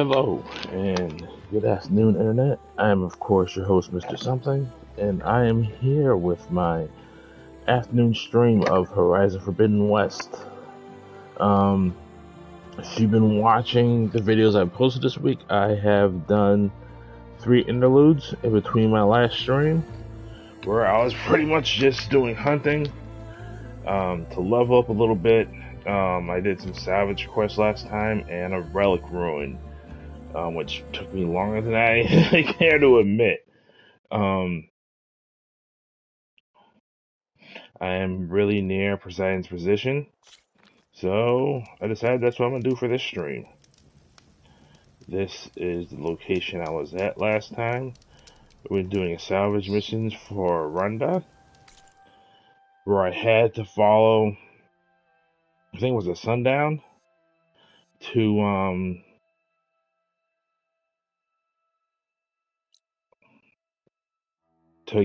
Hello and good afternoon, Internet. I am, of course, your host, Mr. Something, and I am here with my afternoon stream of Horizon Forbidden West. If you've been watching the videos I've posted this week, I have done 3 interludes in between my last stream, where I was pretty much just doing hunting to level up a little bit. I did some salvage quests last time and a relic ruin. Which took me longer than I care to admit. I am really near Poseidon's position, so I decided that's what I'm going to do for this stream. This is the location I was at last time. We were doing a salvage missions for Runda, where I had to follow, I think it was a sundown, to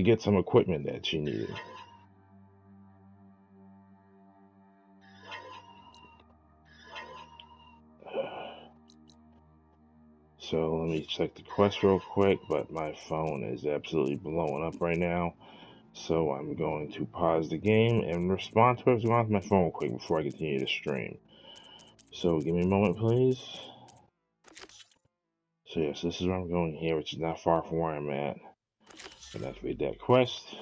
get some equipment that she needed. So let me check the quest real quick, but my phone is absolutely blowing up right now. So I'm going to pause the game and respond to what's going on with my phone quick before I continue to stream. So give me a moment, please. So yes, this is where I'm going here, which is not far from where I'm at. And activate that quest.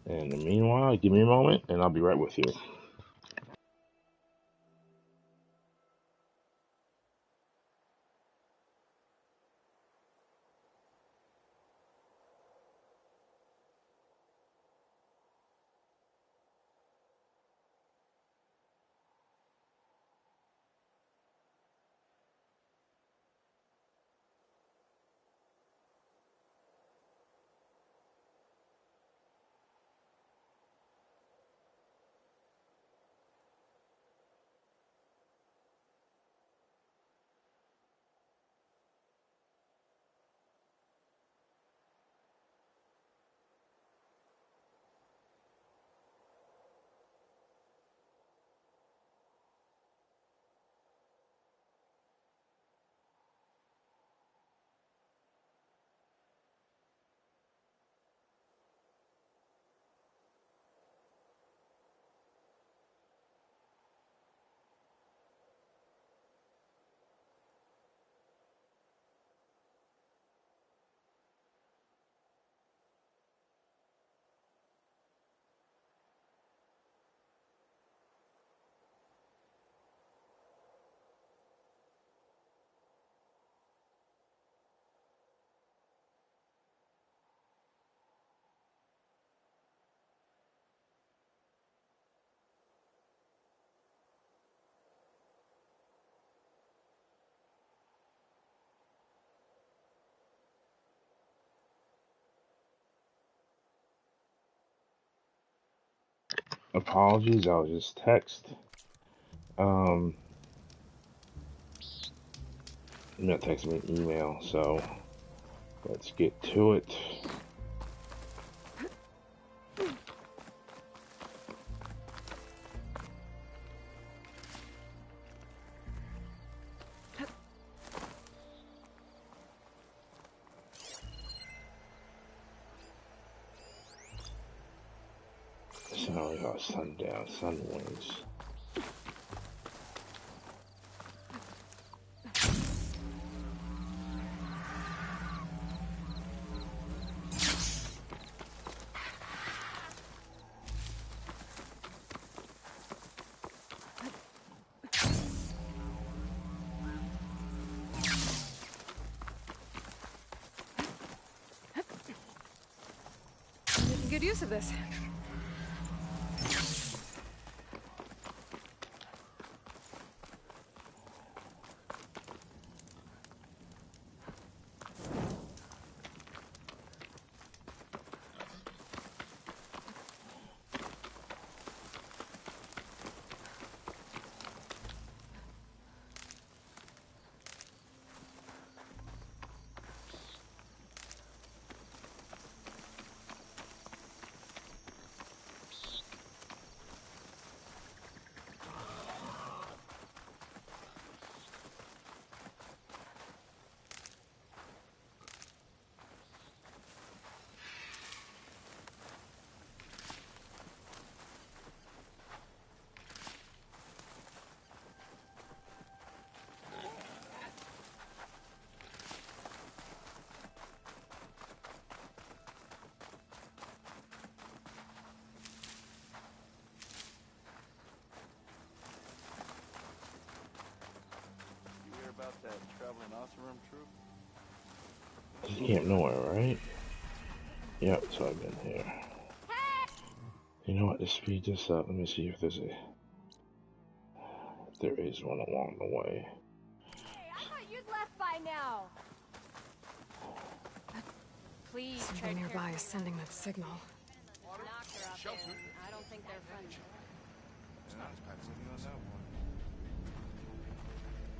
And in the meanwhile, give me a moment and I'll be right with you. Apologies, I was just text. Not texting me, email, so let's get to it. So we got sundown, sun wings. Making good use of this. This camp nowhere, right? Yep, so I've been here. You know what, to speed this up, let me see if there is one along the way. Hey, I thought you'd left by now. Please, something nearby is sending that signal. Knocked her out there. I don't think they're friendly.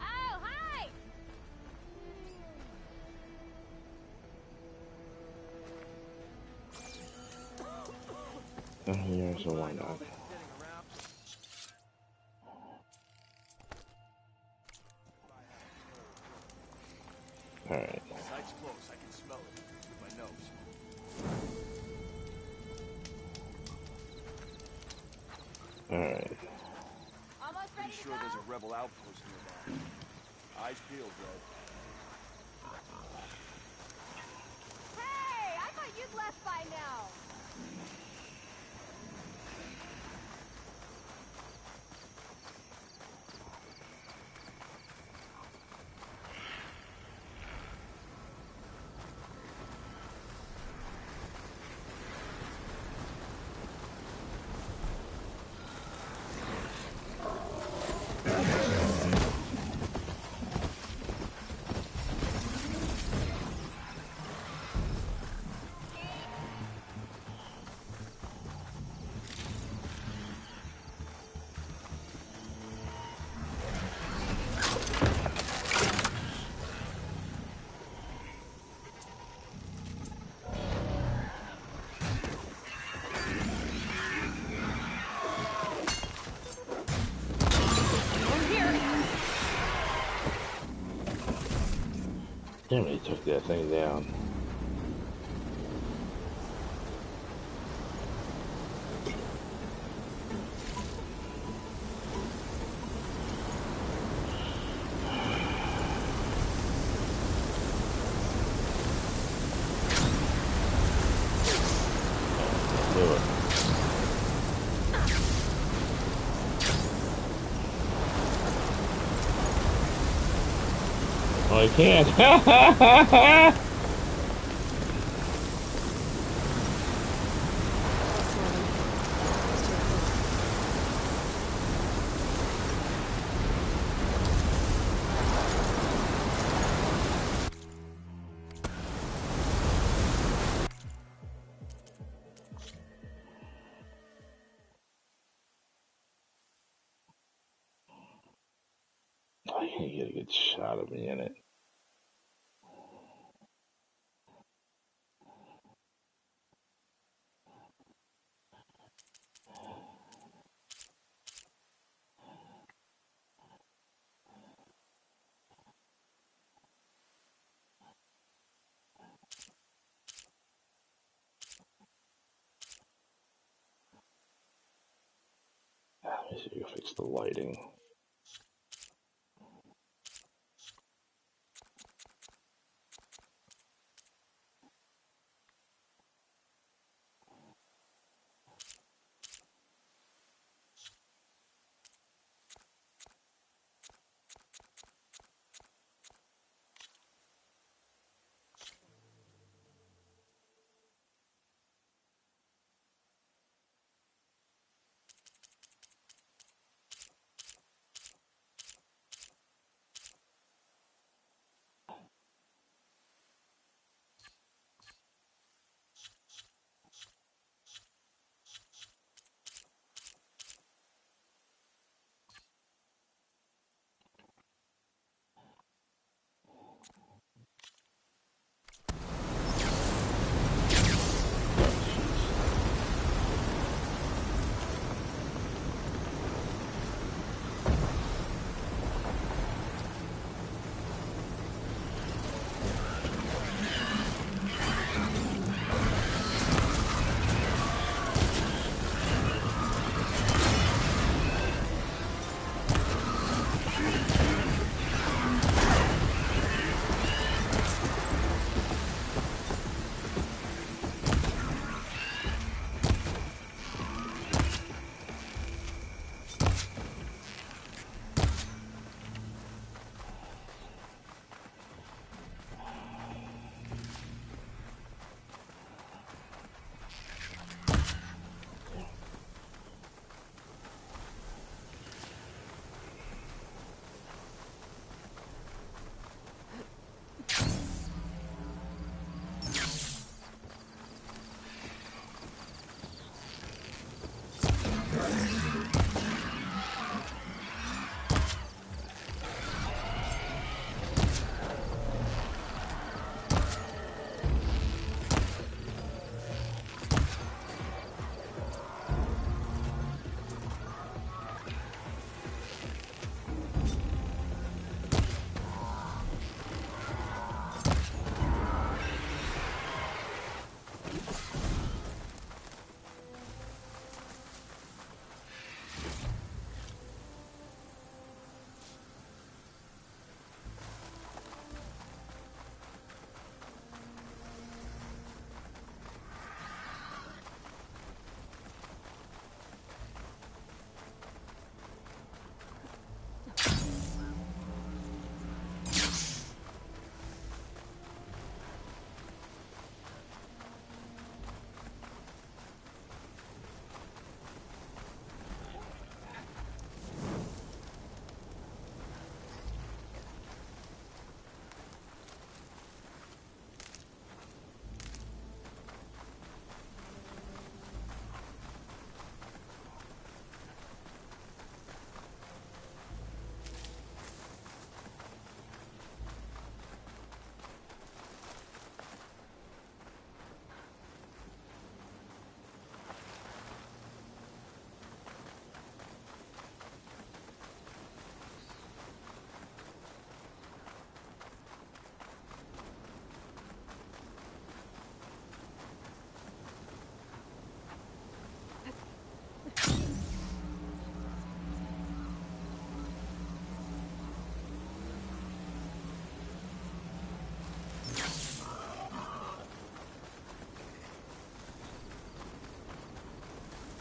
Oh, hi! Down here, so why not? Alright. Site's close. I can smell it with my nose. Alright. Almost ready Pretty to sure go? there's a rebel outpost nearby. Eyes peeled, bro. Hey, I thought you'd left by now. Damn, he took that thing down. Do it. Oh, I can't. I can't get a good shot of me in it. Let me see if you fix the lighting.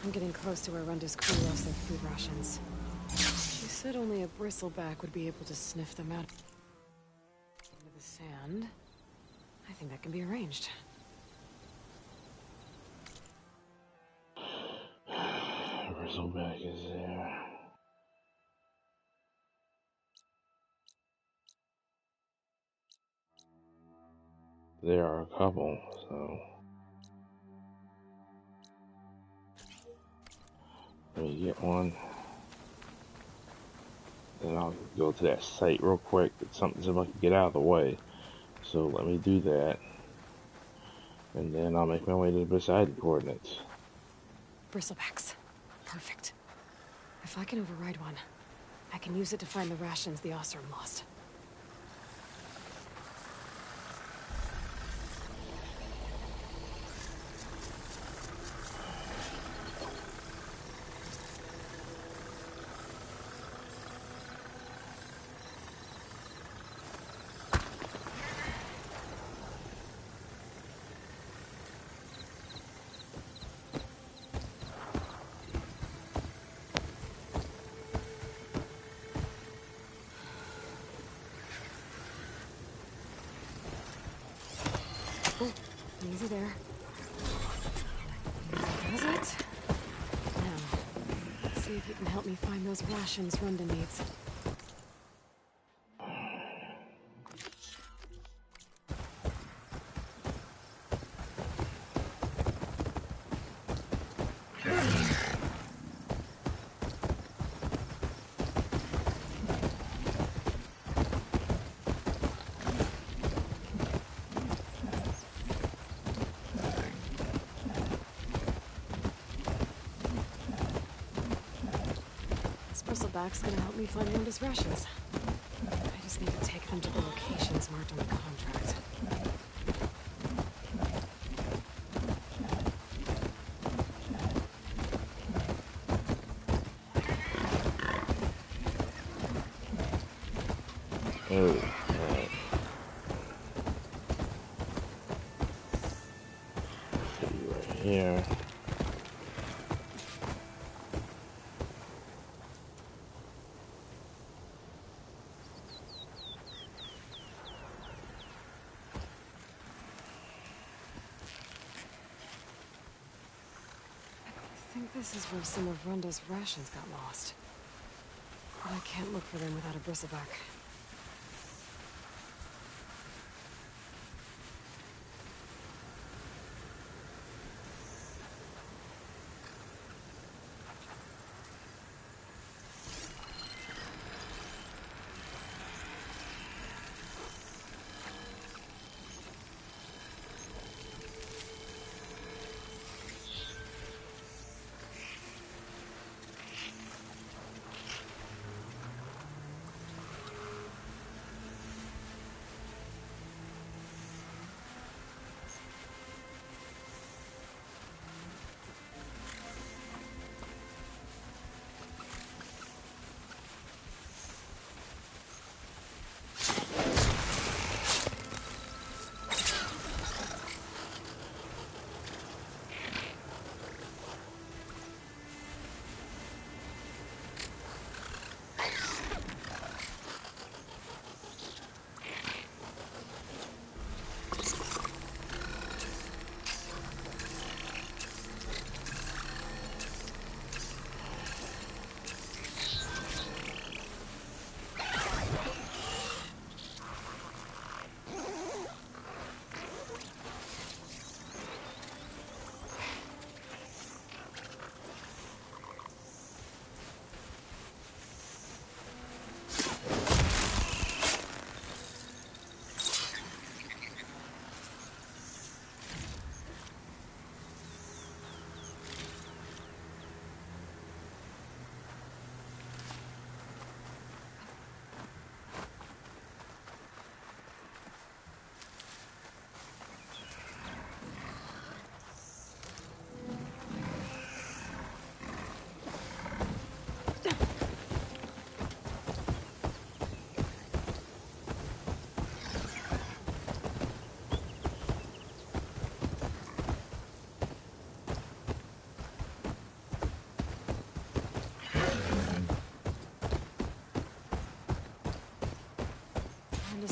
I'm getting close to where Runda's crew lost their food rations. She said only a bristleback would be able to sniff them out into the sand. I think that can be arranged. Bristleback is there. There are a couple, so let me get one. Then I'll go to that site real quick. It's something so I can get out of the way. So let me do that. And then I'll make my way to the Poseidon coordinates. Bristlebacks. Perfect. If I can override one, I can use it to find the rations the Ostrom lost. Oh, easy there. That's it. Now, let's see if you can help me find those rations Runda needs. Bristleback's gonna help me find Runda's rations. I just need to take them to the locations marked on the contract. Oh, alright. Put you right here. I think this is where some of Runda's rations got lost. But I can't look for them without a bristleback.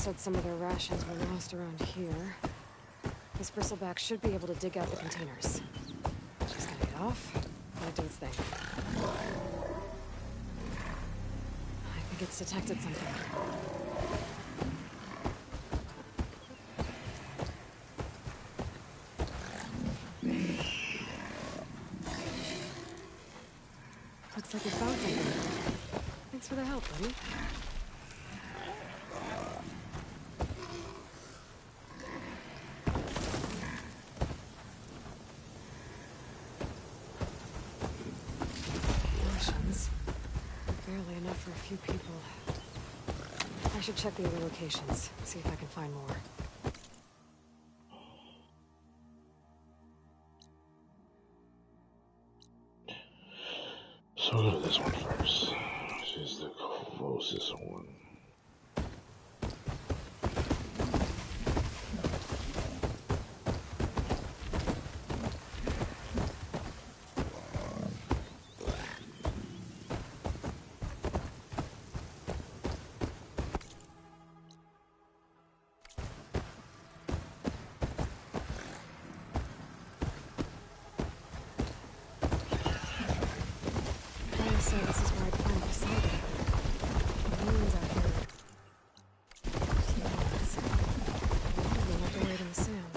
said some of their rations were lost around here. This bristleback should be able to dig out the containers. Just gonna get off, let it do its thing. I think it's detected something. Looks like it found something. Thanks for the help, buddy. Rations. Barely enough for a few people. I should check the other locations, see if I can find more. So we'll go to this one first, which is the closest one. So this is where I'd find Poseidon. The ruins out here. They're not buried in the sand.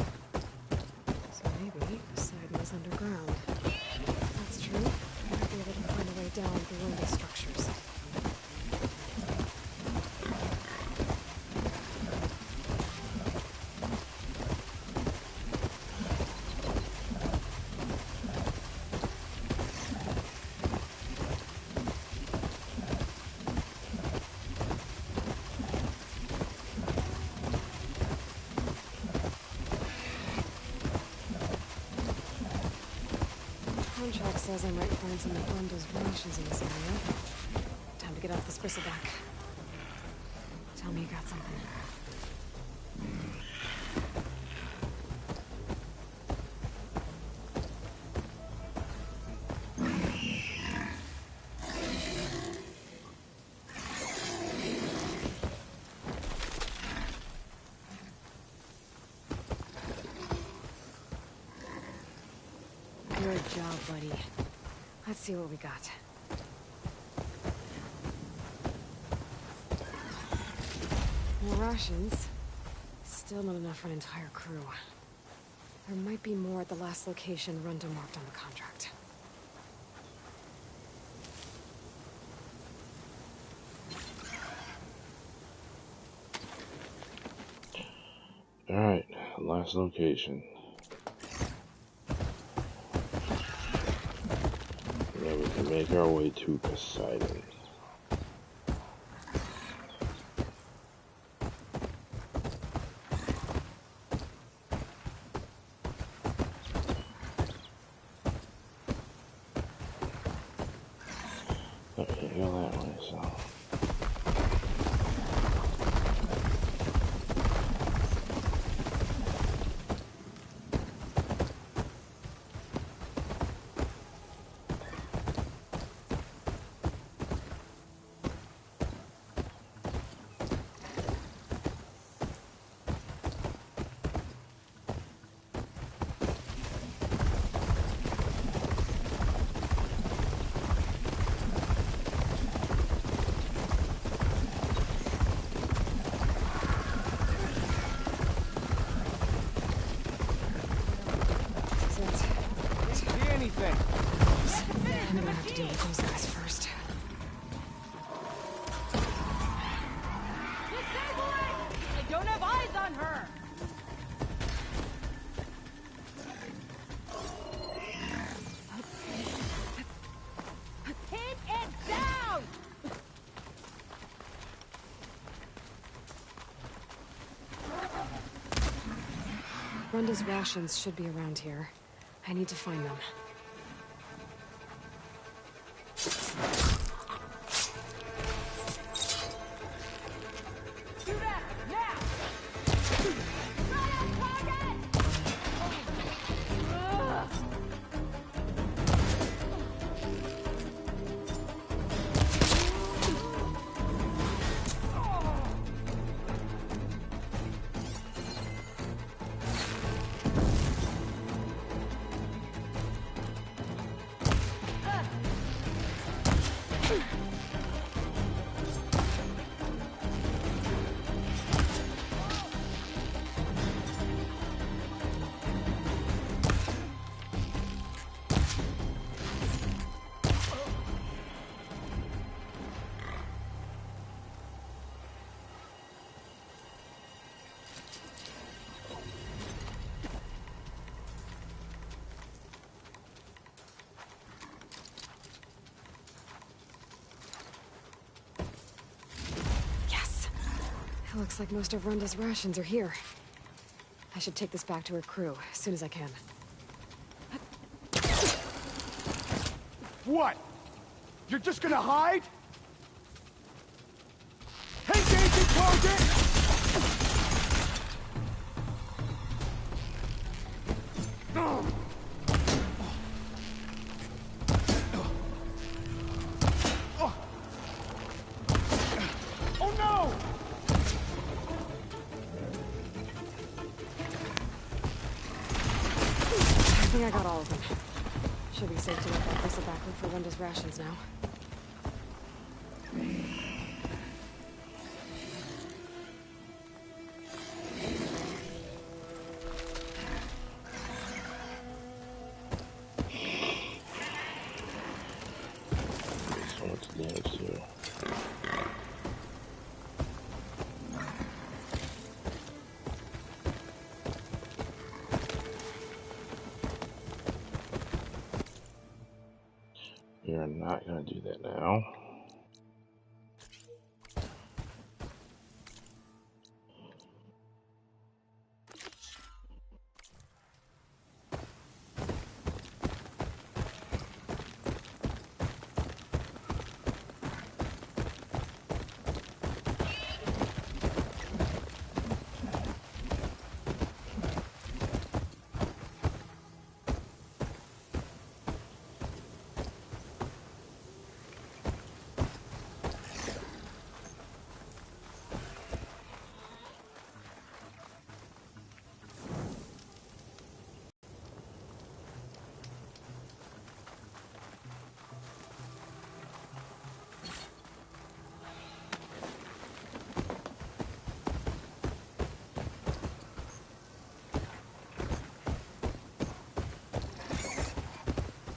So maybe Poseidon is underground. If that's true, I might be able to find a way down below the structures. Contract says I might find some of Brenda's rations in this area. Time to get off this bristleback. Tell me you got something. Good job, buddy. Let's see what we got. More rations. Still not enough for an entire crew. There might be more at the last location Runda marked on the contract. Alright, last location. Now we can make our way to Poseidon. Okay, go that way, so. I'm gonna have to deal with those guys first. I don't have eyes on her! Pin it down! Runda's rations should be around here. I need to find them. Do that now! Right on target! Looks like most of Runda's rations are here. I should take this back to her crew as soon as I can. What? You're just gonna hide? Engaging target! Oh no! I think I got all of them. Should be safe to let that bristle back look for Runda's rations now. So much damage here. We are not going to do that now.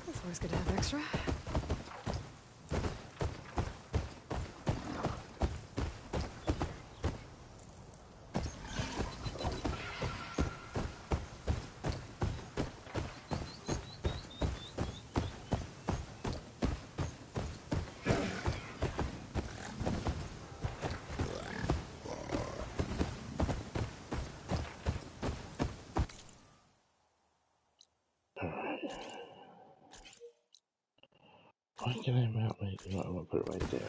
It's always good to have extra. Why can I mount my... You know, I'm going to put it right there.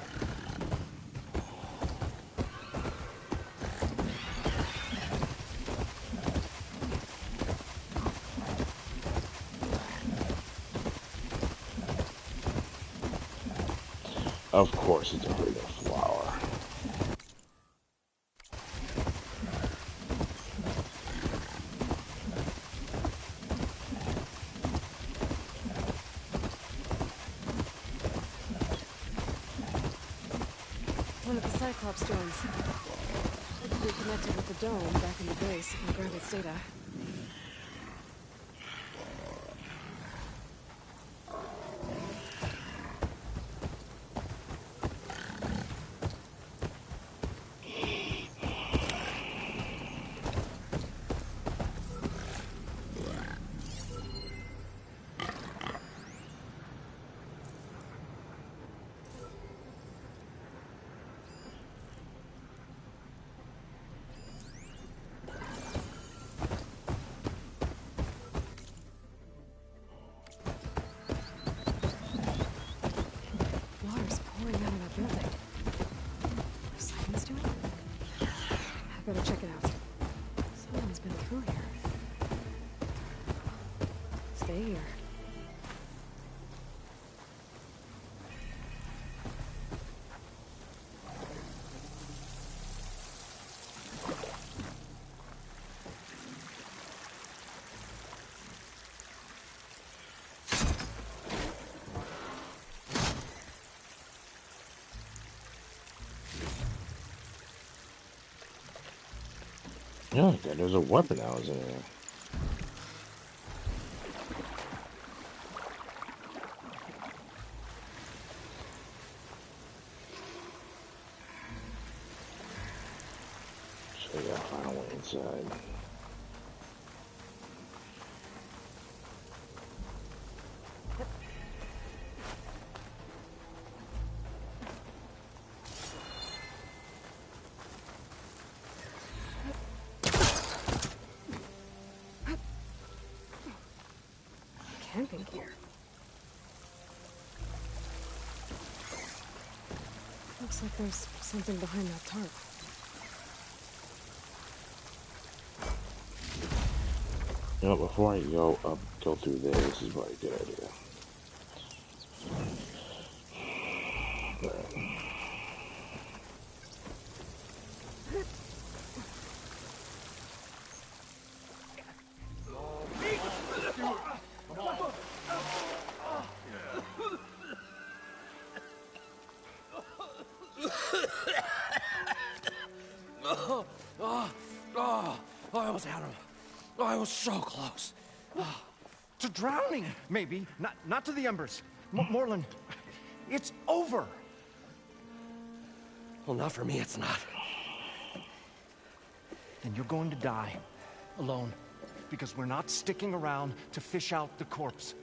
Of course it's a big flower. One of the Cyclops drones. It could be connected with the dome back in the base and grab its data. Water's pouring out of that building. What are sirens doing? I better check it out. Someone's been through here. Stay here. Yeah, there's a weapon that was in there. So yeah, I went inside. camping gear. Looks like there's something behind that tarp. You know, before I go through there, this is probably a good idea. I almost had him. Oh, I was so close. To drowning, maybe. Not to the embers. Moreland, it's over. Well, not for me, it's not. Then you're going to die. Alone. Because we're not sticking around to fish out the corpse.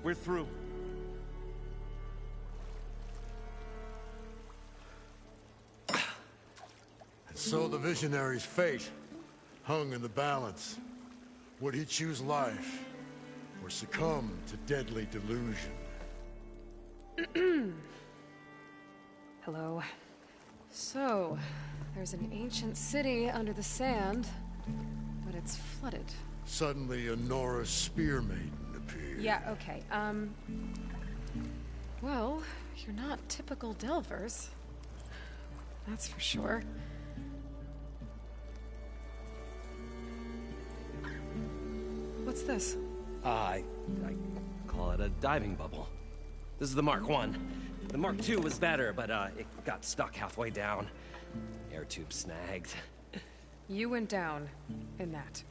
We're through. And so the visionary's fate hung in the balance. Would he choose life, or succumb to deadly delusion? Hello. So, there's an ancient city under the sand, but it's flooded. Suddenly, a Nora spear maiden appeared. Yeah, okay, well, you're not typical Delvers. That's for sure. What's this? I call it a diving bubble. This is the Mark I. The Mark II was better, but it got stuck halfway down. Air tube snagged. You went down in that.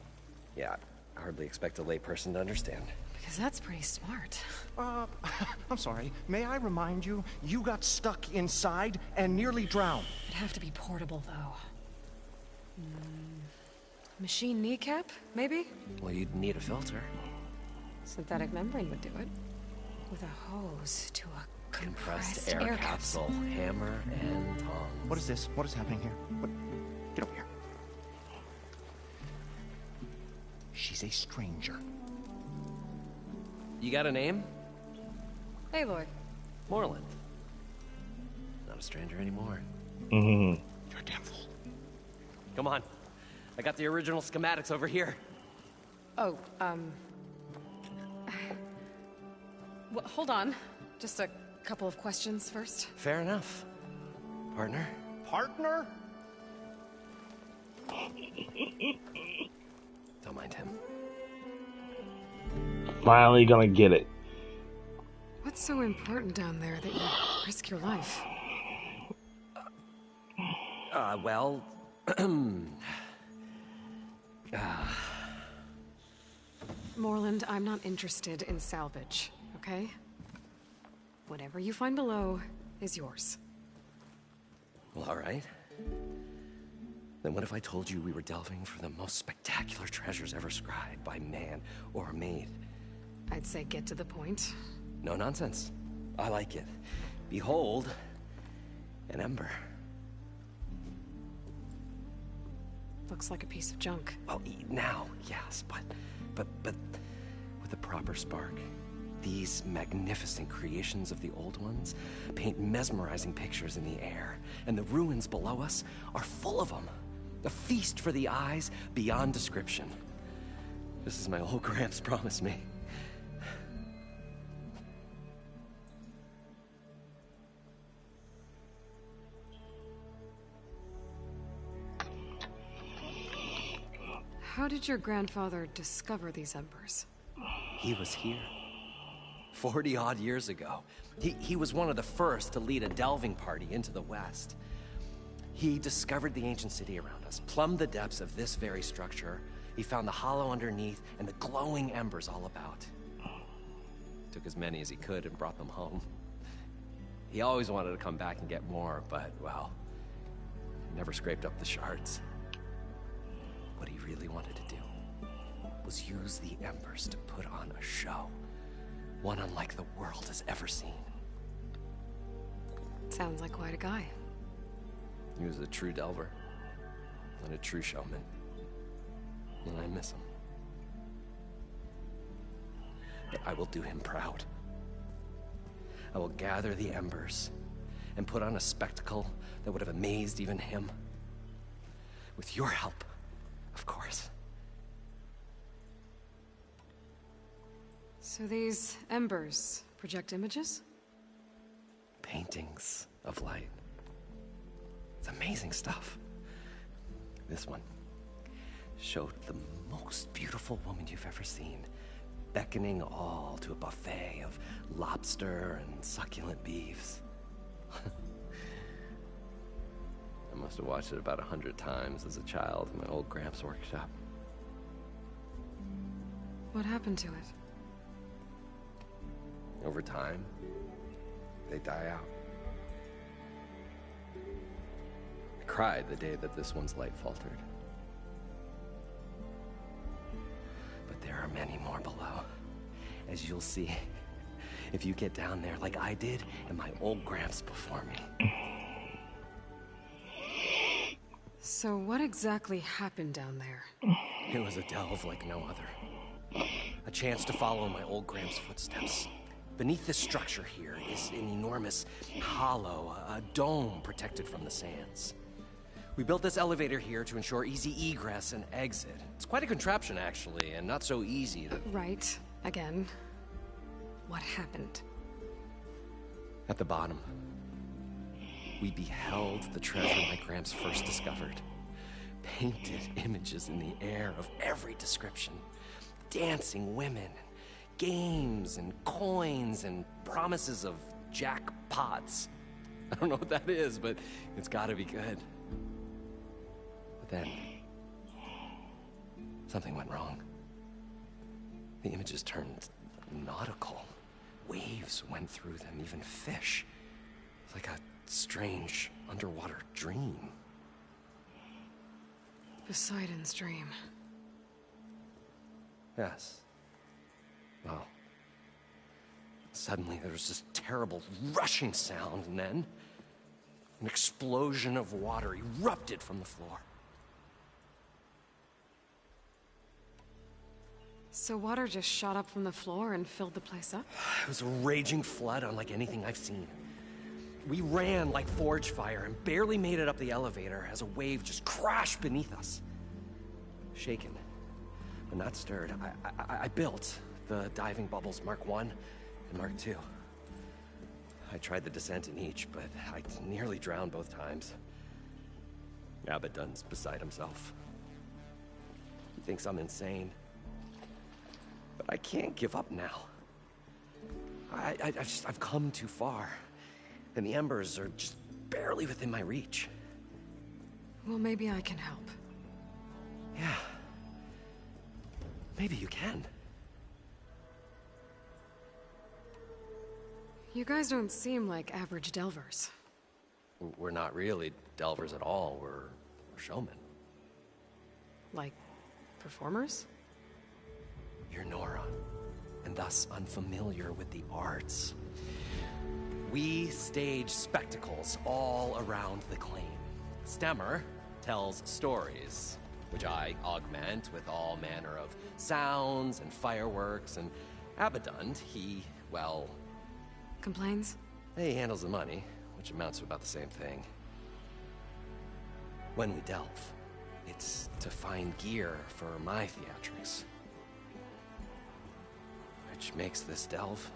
Yeah, I hardly expect a layperson to understand. Because that's pretty smart. I'm sorry. May I remind you, you got stuck inside and nearly drowned. It'd have to be portable, though. Machine kneecap, maybe? Well, you'd need a filter. Synthetic membrane would do it. With a hose to a Compressed air capsule, hammer, and tongs. What is this? What is happening here? What? Get over here. She's a stranger. You got a name? Aloy. Moreland. Not a stranger anymore. You're a damn fool. Come on. I got the original schematics over here. Oh, well, hold on. Just a couple of questions first. Fair enough. Partner? Partner? Don't mind him. Finally gonna get it. What's so important down there that you risk your life? Well... Moreland, I'm not interested in salvage, okay? Whatever you find below is yours. Well, all right. Then what if I told you we were delving for the most spectacular treasures ever scribed by man or maid? I'd say get to the point. No nonsense. I like it. Behold, an ember. Looks like a piece of junk. Well, now, yes, but with a proper spark. These magnificent creations of the old ones paint mesmerizing pictures in the air, and the ruins below us are full of them. A feast for the eyes beyond description. This is my old Gramps promised me. How did your grandfather discover these embers? He was here 40-odd years ago. He was one of the first to lead a delving party into the West. He discovered the ancient city around us, plumbed the depths of this very structure. He found the hollow underneath and the glowing embers all about. Took as many as he could and brought them home. He always wanted to come back and get more, but, well, never scraped up the shards. What he really wanted to do was use the embers to put on a show. One unlike the world has ever seen. Sounds like quite a guy. He was a true delver and a true showman. And I miss him. I will do him proud. I will gather the embers and put on a spectacle that would have amazed even him. With your help, of course. So these embers project images? Paintings of light. It's amazing stuff. This one showed the most beautiful woman you've ever seen, beckoning all to a buffet of lobster and succulent beefs. I must have watched it about 100 times as a child in my old Gramps' workshop. What happened to it? Over time, they die out. I cried the day that this one's light faltered. But there are many more below, as you'll see if you get down there like I did and my old Gramps before me. So what exactly happened down there? It was a delve like no other. A chance to follow in my old Gramps' footsteps. Beneath this structure here is an enormous hollow, a dome protected from the sands. We built this elevator here to ensure easy egress and exit. It's quite a contraption, actually, and not so easy to... Right. Again. What happened? At the bottom, we beheld the treasure my Gramps first discovered. Painted images in the air of every description. Dancing women, games and coins and promises of jackpots. I don't know what that is, but it's gotta be good. But then, something went wrong. The images turned nautical. Waves went through them, even fish. It's like a strange underwater dream. Poseidon's dream. Yes. Well, suddenly there was this terrible rushing sound, and then an explosion of water erupted from the floor. So water just shot up from the floor and filled the place up? It was a raging flood unlike anything I've seen. We ran like forge fire and barely made it up the elevator as a wave just crashed beneath us. Shaken, but not stirred, I built the diving bubbles Mark I and Mark II. I tried the descent in each, but I nearly drowned both times. Abaddon's beside himself. He thinks I'm insane. But I can't give up now. I've come too far. And the embers are just barely within my reach. Well, maybe I can help. Yeah. Maybe you can. You guys don't seem like average delvers. We're not really delvers at all. We're showmen. Like, performers? You're Nora, and thus unfamiliar with the arts. We stage spectacles all around the claim. Stemmer tells stories, which I augment with all manner of sounds and fireworks, and Abaddon, he, well... Complains? He handles the money, which amounts to about the same thing. When we delve, it's to find gear for my theatrics. Which makes this delve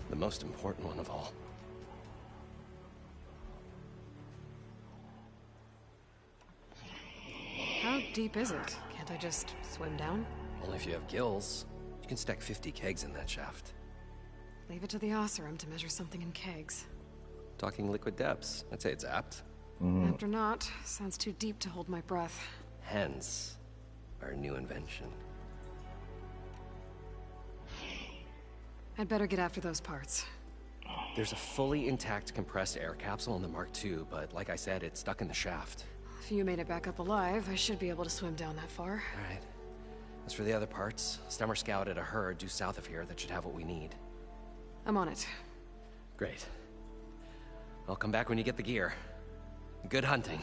the most important one of all. How deep is it? Can't I just swim down? Only if you have gills. You can stack 50 kegs in that shaft. Leave it to the Oseram to measure something in kegs. Talking liquid depths, I'd say it's apt. After not, sounds too deep to hold my breath. Hence, our new invention. I'd better get after those parts. There's a fully intact compressed air capsule in the Mark II, but like I said, it's stuck in the shaft. If you made it back up alive, I should be able to swim down that far. All right. As for the other parts, Stemmer scouted a herd due south of here that should have what we need. I'm on it. Great. I'll come back when you get the gear. Good hunting.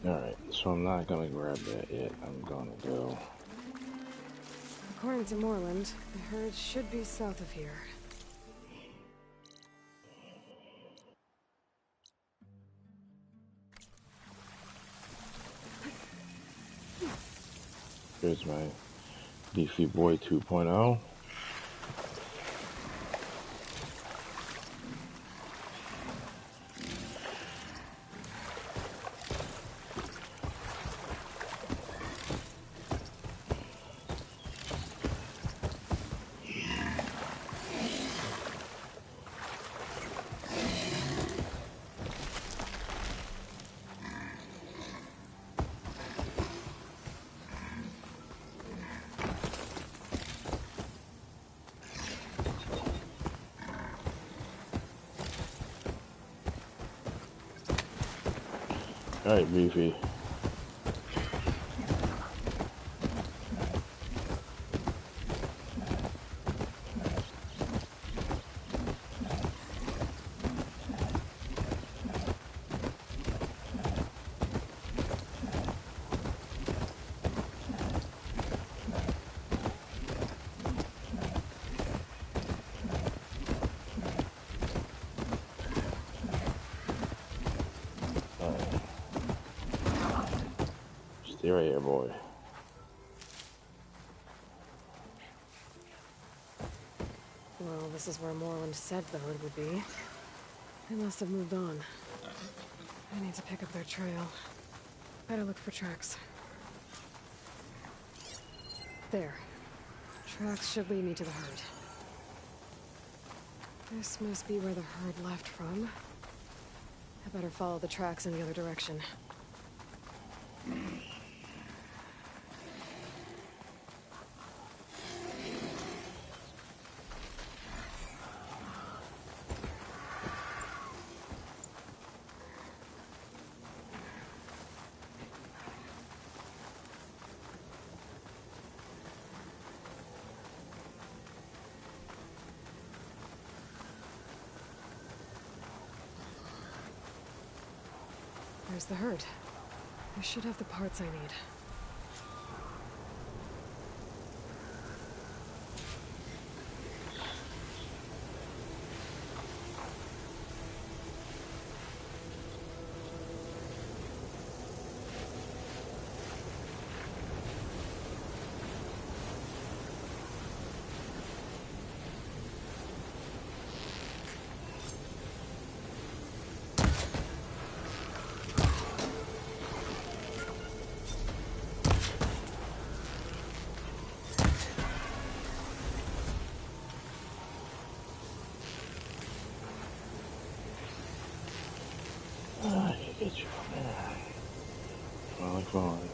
Alright, so I'm not gonna grab that yet. I'm gonna go According to Moreland, the herd should be south of here. Here's my DC Boy 2.0. Alright, Beefy. Stay right here, boy. Well, this is where Moreland said the herd would be. They must have moved on. I need to pick up their trail. Better look for tracks. There. Tracks should lead me to the herd. This must be where the herd left from. I better follow the tracks in the other direction. There's the herd. I should have the parts I need. I can get you from there. Finally falling.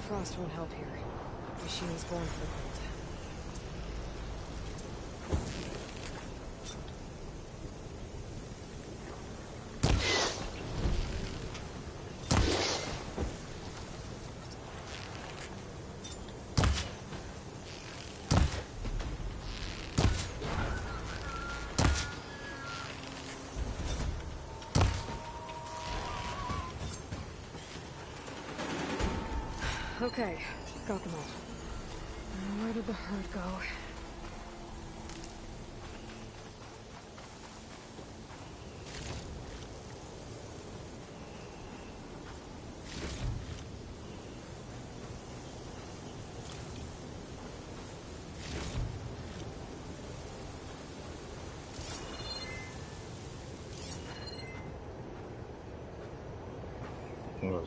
Frost won't help here. The machine is born for the cold. Okay, got them all. Now where did the herd go?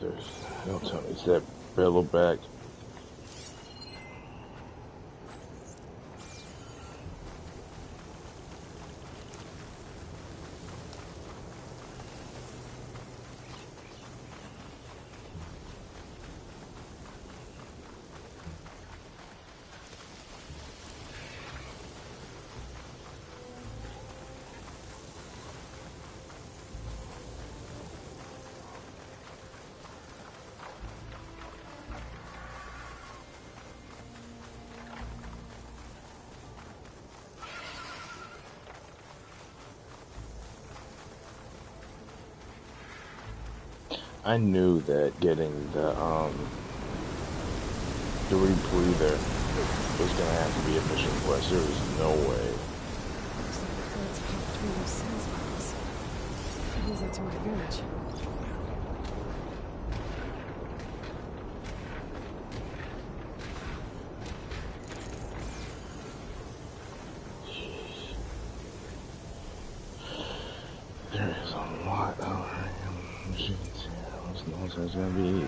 know if there's. Don't tell me it's that Billowback. I knew that getting the rebreather was gonna have to be a mission quest. There was no way. Looks like the herd's caught between those sand spirals. Could use that to my advantage. There is a lot of machines here. It's gonna be easy.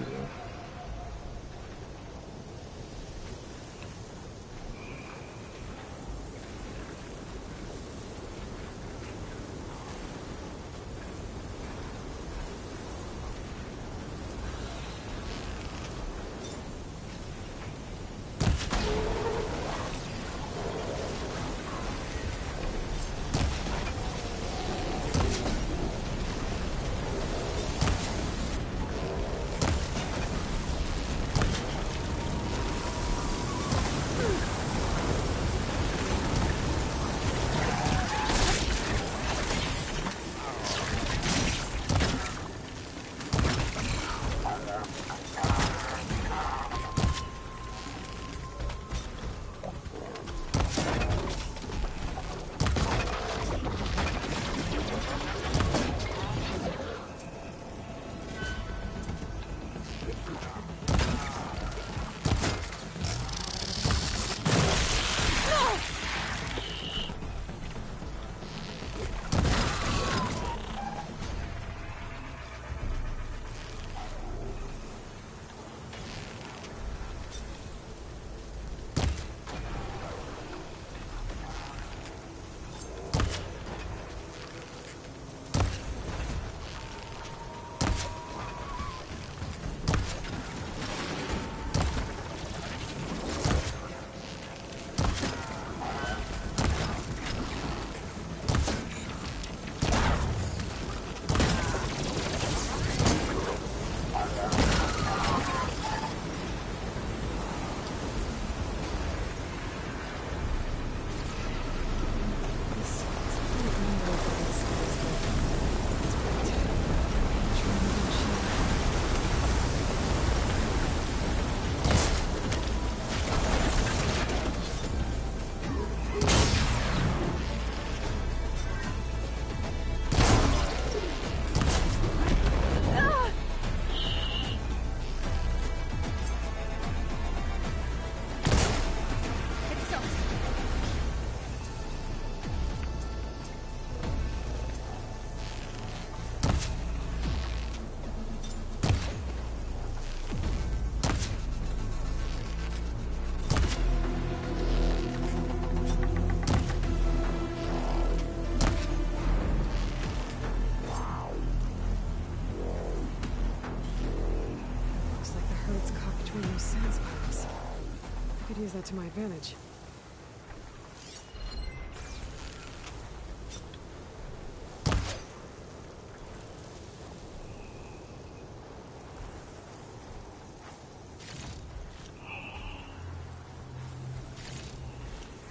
Use that to my advantage.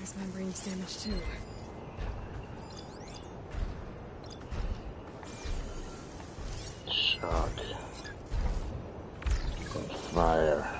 Guess my brain's damaged too. Shock. And fire.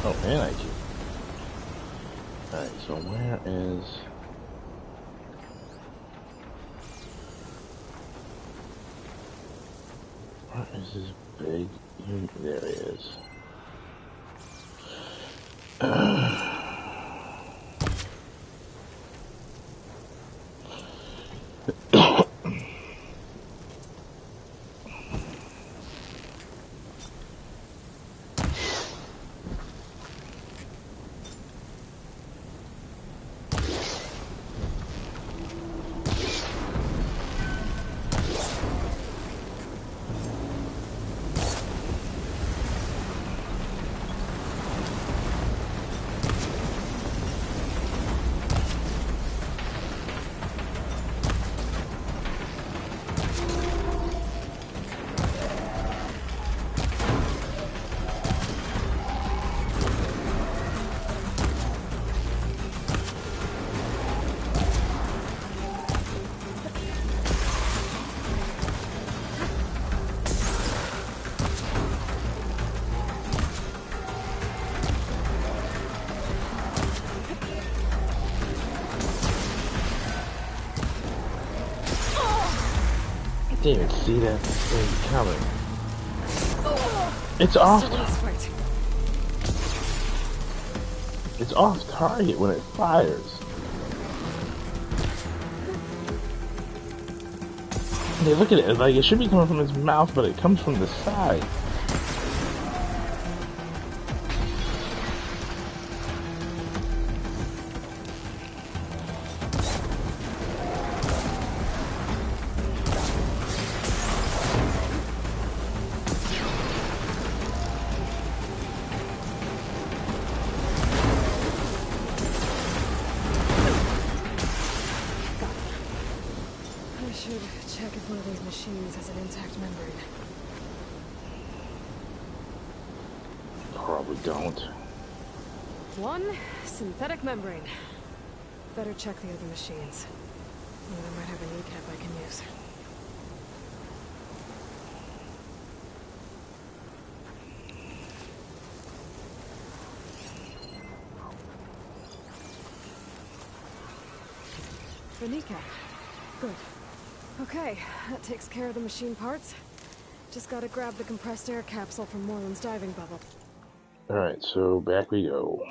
Oh, and I can. Alright, so where is... Where is this big unit? There it is. I didn't even see that thing coming. It's off. It's off target when it fires. Hey, look at it. Like, it should be coming from its mouth, but it comes from the side. Probably don't. One synthetic membrane. Better check the other machines. I might have a kneecap I can use. The kneecap. Good. Okay, that takes care of the machine parts. Just gotta grab the compressed air capsule from Moreland's diving bubble. Alright, so back we go.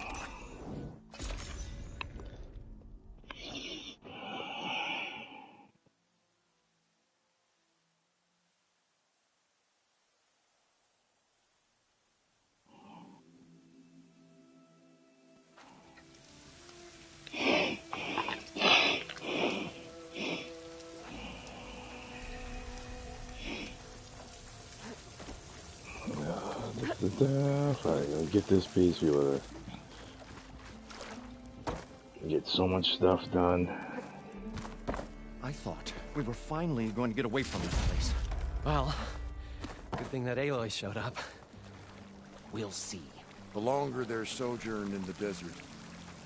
Alright, gonna get this piece. We will get so much stuff done. I thought we were finally going to get away from this place. Well, good thing that Aloy showed up. We'll see. The longer their sojourn in the desert,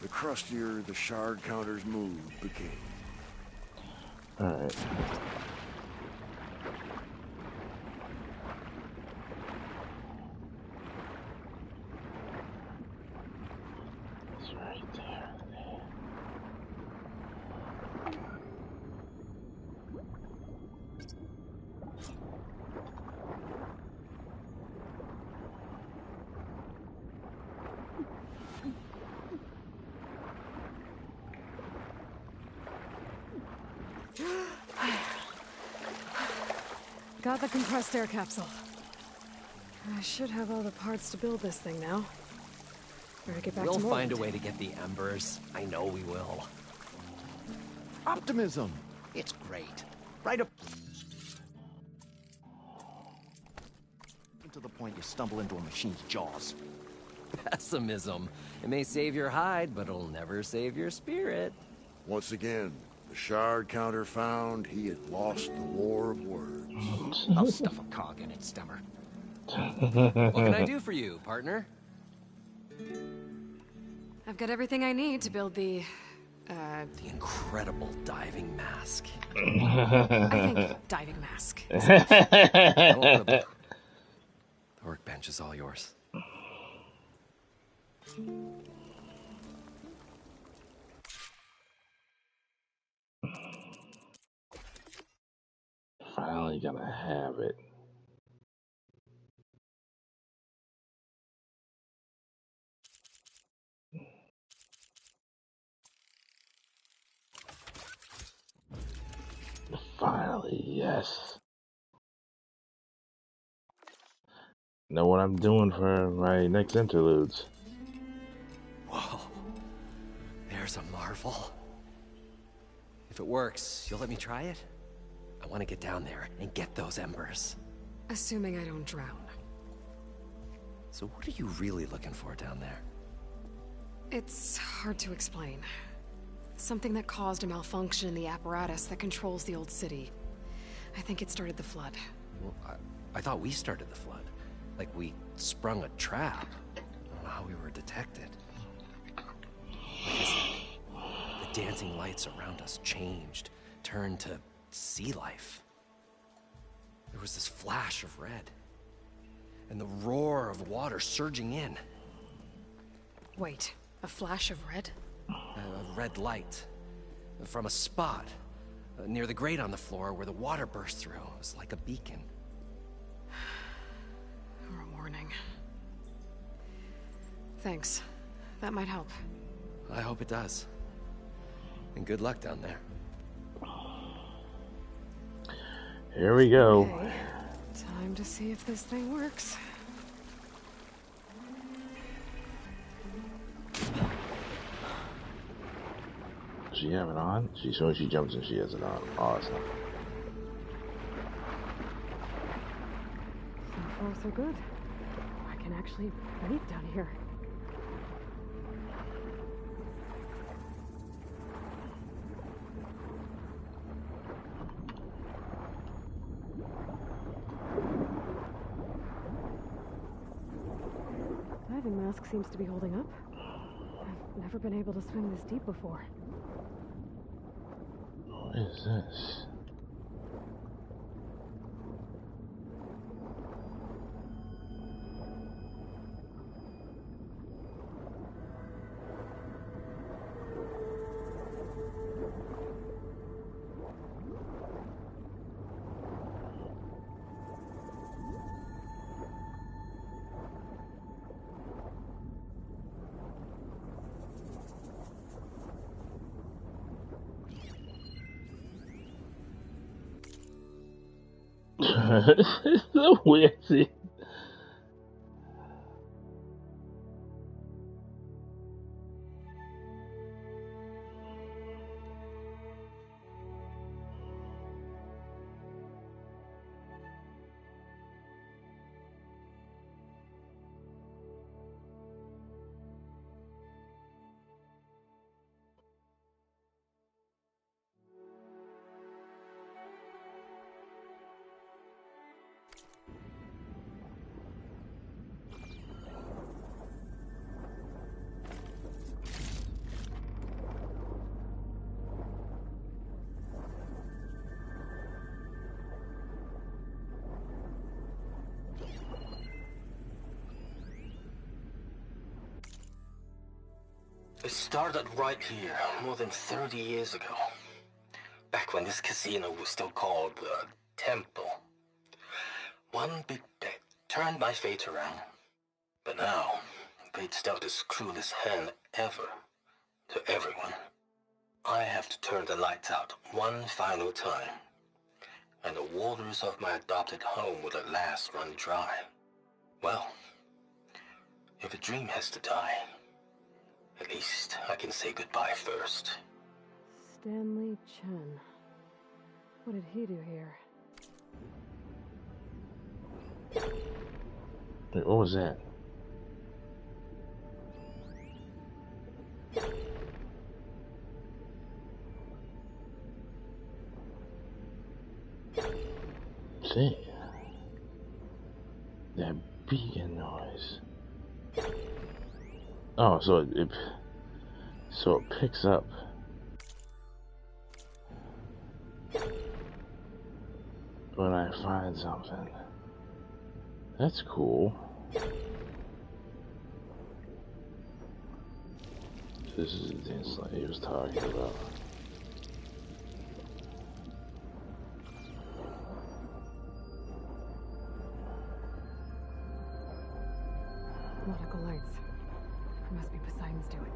the crustier the shard counter's mood became. Alright. It's right there. Got the compressed air capsule. I should have all the parts to build this thing now. Better get back to We'll Moreland. find a way to get the embers. I know we will. Optimism! It's great. Right up to the point you stumble into a machine's jaws. Pessimism. It may save your hide, but it'll never save your spirit. Once again, the shard counter found he had lost the war of words. I'll stuff a cog in it, Stemmer. What can I do for you, partner? I've got everything I need to build the The incredible diving mask. I think diving mask. The workbench is all yours. Finally gonna have it. Finally, yes. Know what I'm doing for my next interludes. Whoa. There's a marvel. If it works, you'll let me try it? I want to get down there and get those embers. Assuming I don't drown. So what are you really looking for down there? It's hard to explain. Something that caused a malfunction in the apparatus that controls the old city. I think it started the flood. Well, I thought we started the flood. Like we sprung a trap. I don't know how we were detected. Like I said, the dancing lights around us changed, turned to sea life. There was this flash of red, and the roar of water surging in. Wait, a flash of red? A red light from a spot near the grate on the floor where the water burst through. It was like a beacon. Or a warning. Thanks. That might help. I hope it does. And good luck down there. Here we go. Okay. Time to see if this thing works. Does she have it on? As soon as she jumps in, she has it on. Awesome. So far, so good. I can actually breathe down here. Diving mask seems to be holding up. I've never been able to swim this deep before. What is this? It's so weird. It started right here, more than 30 years ago. Back when this casino was still called the Temple. One big bet turned my fate around. But now, fate's dealt its cruelest hand ever to everyone. I have to turn the lights out one final time. And the waters of my adopted home will at last run dry. Well, if a dream has to die, at least I can say goodbye first. Stanley Chen. What did he do here? Wait, what was that? See? That beacon noise. Oh, so it picks up. When I find something. That's cool. This is the insight he was talking about. Nautical lights. It must be Poseidon's doing.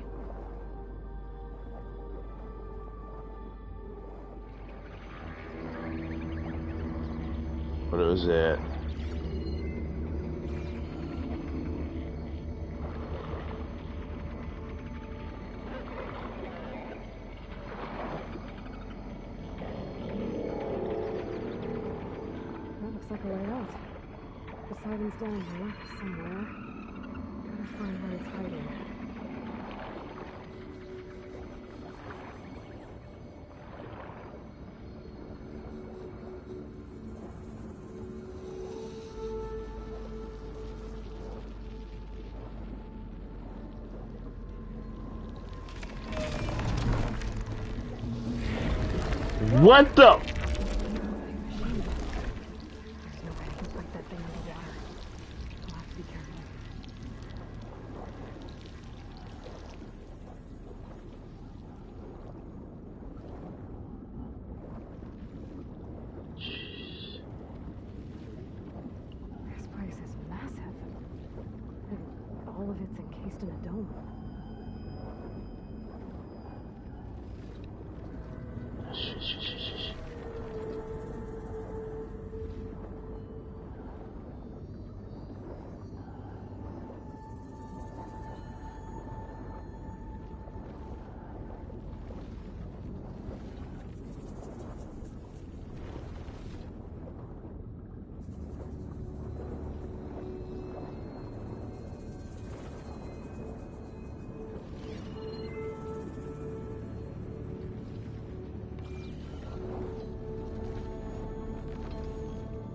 What was that? That looks like a way out. Poseidon's down here, somewhere. Gotta find where it's hiding. What the? There's no way I can fight that thing underwater. I'll have to be careful. This place is massive. And all of it's encased in a dome.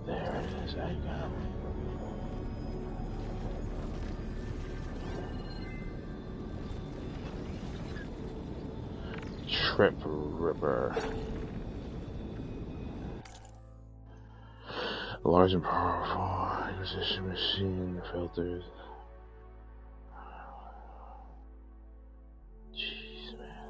There it is, I got it. Trip Ripper. A large and powerful acquisition machine filters. Jeez, man.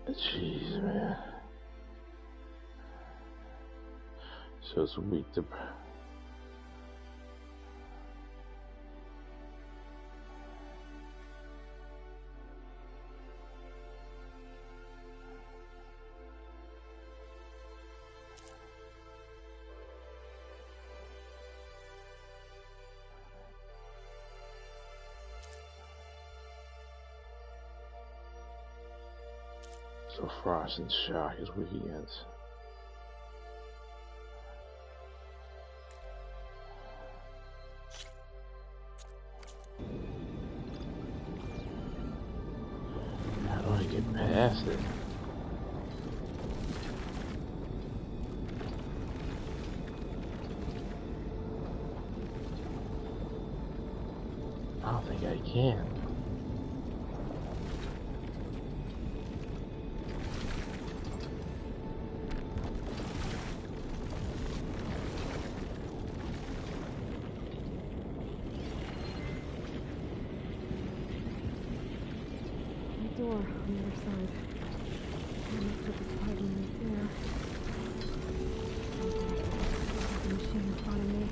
Jeez, man. So it's weak to. So frost and shock is weak against. How do I get past it? I don't think I can. Door on the other side. I must put the side right there. The machine is spotting me.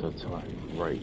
So to my right.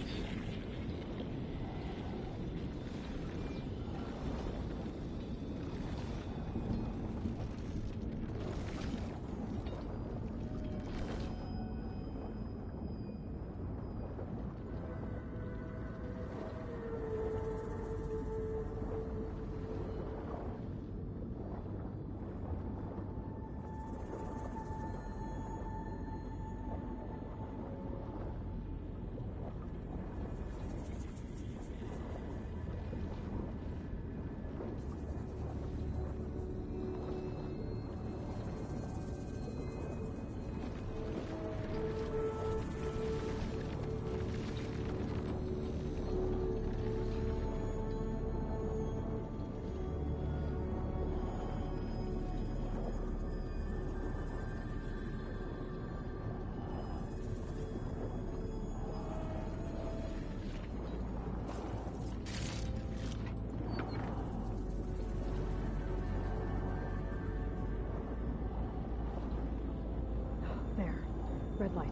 There. Red light.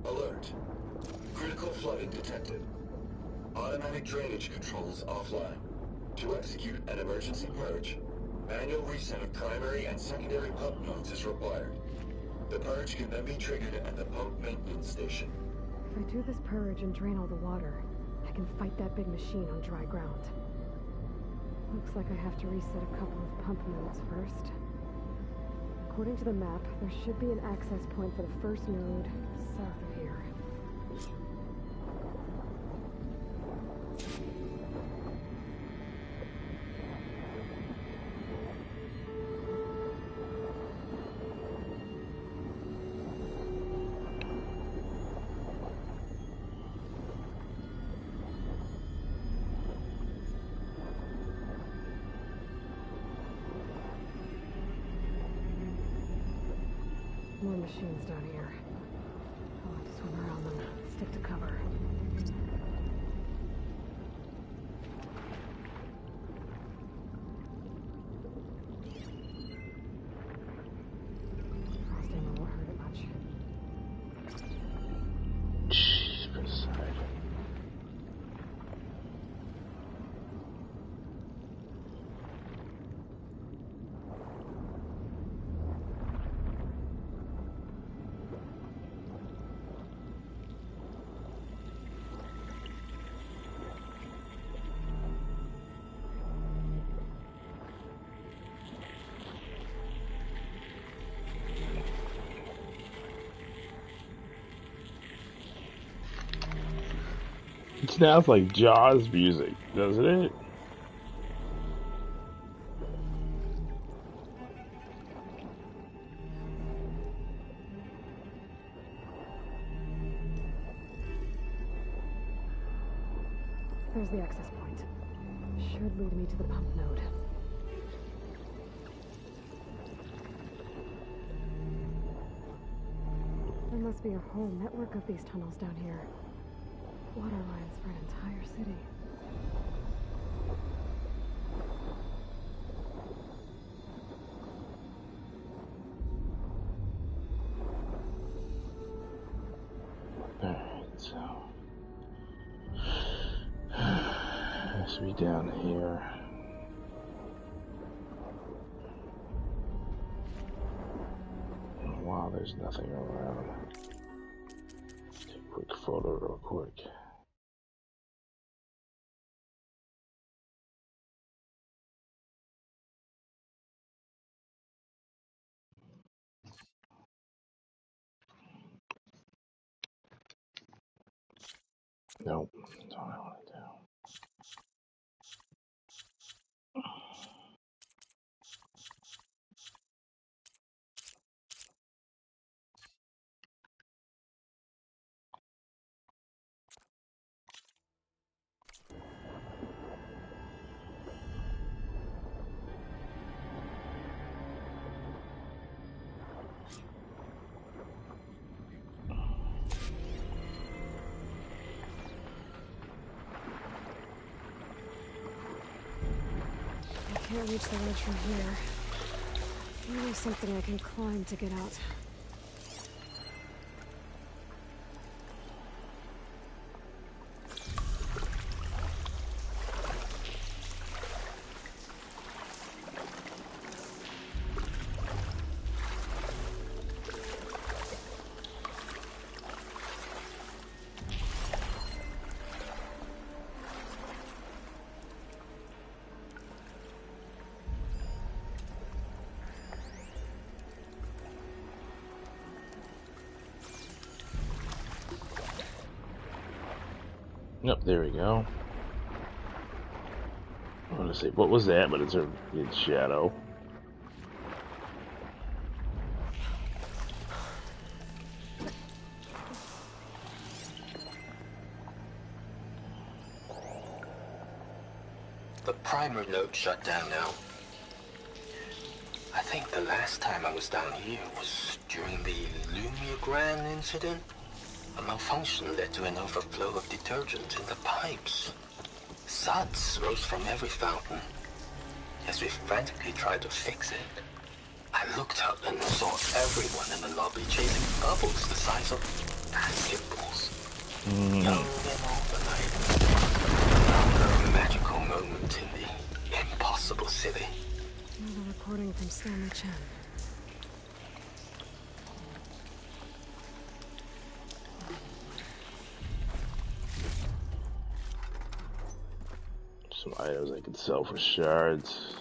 Alert. Critical flooding detected. Automatic drainage controls offline. To execute an emergency purge, manual reset of primary and secondary pump nodes is required. The purge can then be triggered at the pump maintenance station. If I do this purge and drain all the water, I can fight that big machine on dry ground. Looks like I have to reset a couple of pump nodes first. According to the map, there should be an access point for the first node south of here. More machines down here. I'll have to swim around them. Stick to cover. Frosting won't hurt it much. Jeez, beside. It sounds like Jaws music, doesn't it? There's the access point. Should lead me to the pump node. There must be a whole network of these tunnels down here. Water lines for an entire city. Alright, so has to be down here. Wow, there's nothing around. Take a quick photo real quick. Nope, that's all I want to do. Can't reach the ledge from here. Maybe something I can climb to get out. Yep, there we go. I want to say, what was that? But it's a shadow. The primer node shut down now. I think the last time I was down here was during the Lumiogran incident. A malfunction led to an overflow of detergent in the pipes. Suds rose from every fountain. As we frantically tried to fix it, I looked up and saw everyone in the lobby chasing bubbles the size of basketballs. Young and overnight. Another magical moment in the impossible city. Another recording from Stanley Chen. Some items I could sell for shards.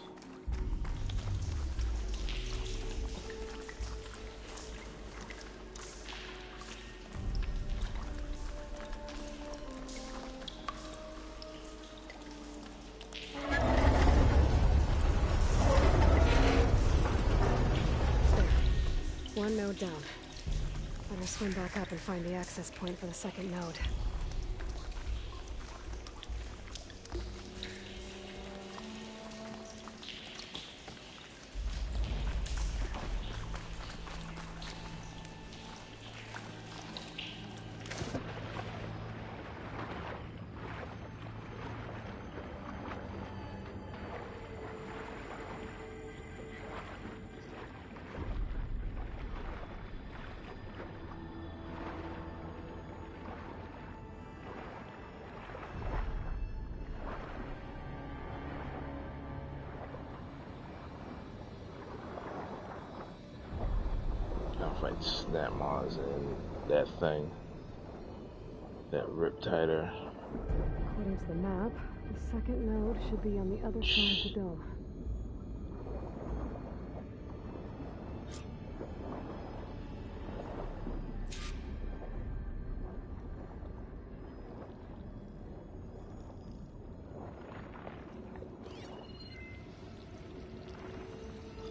One node down. Better swim back up and find the access point for the second node. Fight Snapmaws and that thing. That Riptider. According to the map, the second node should be on the other side of the dome.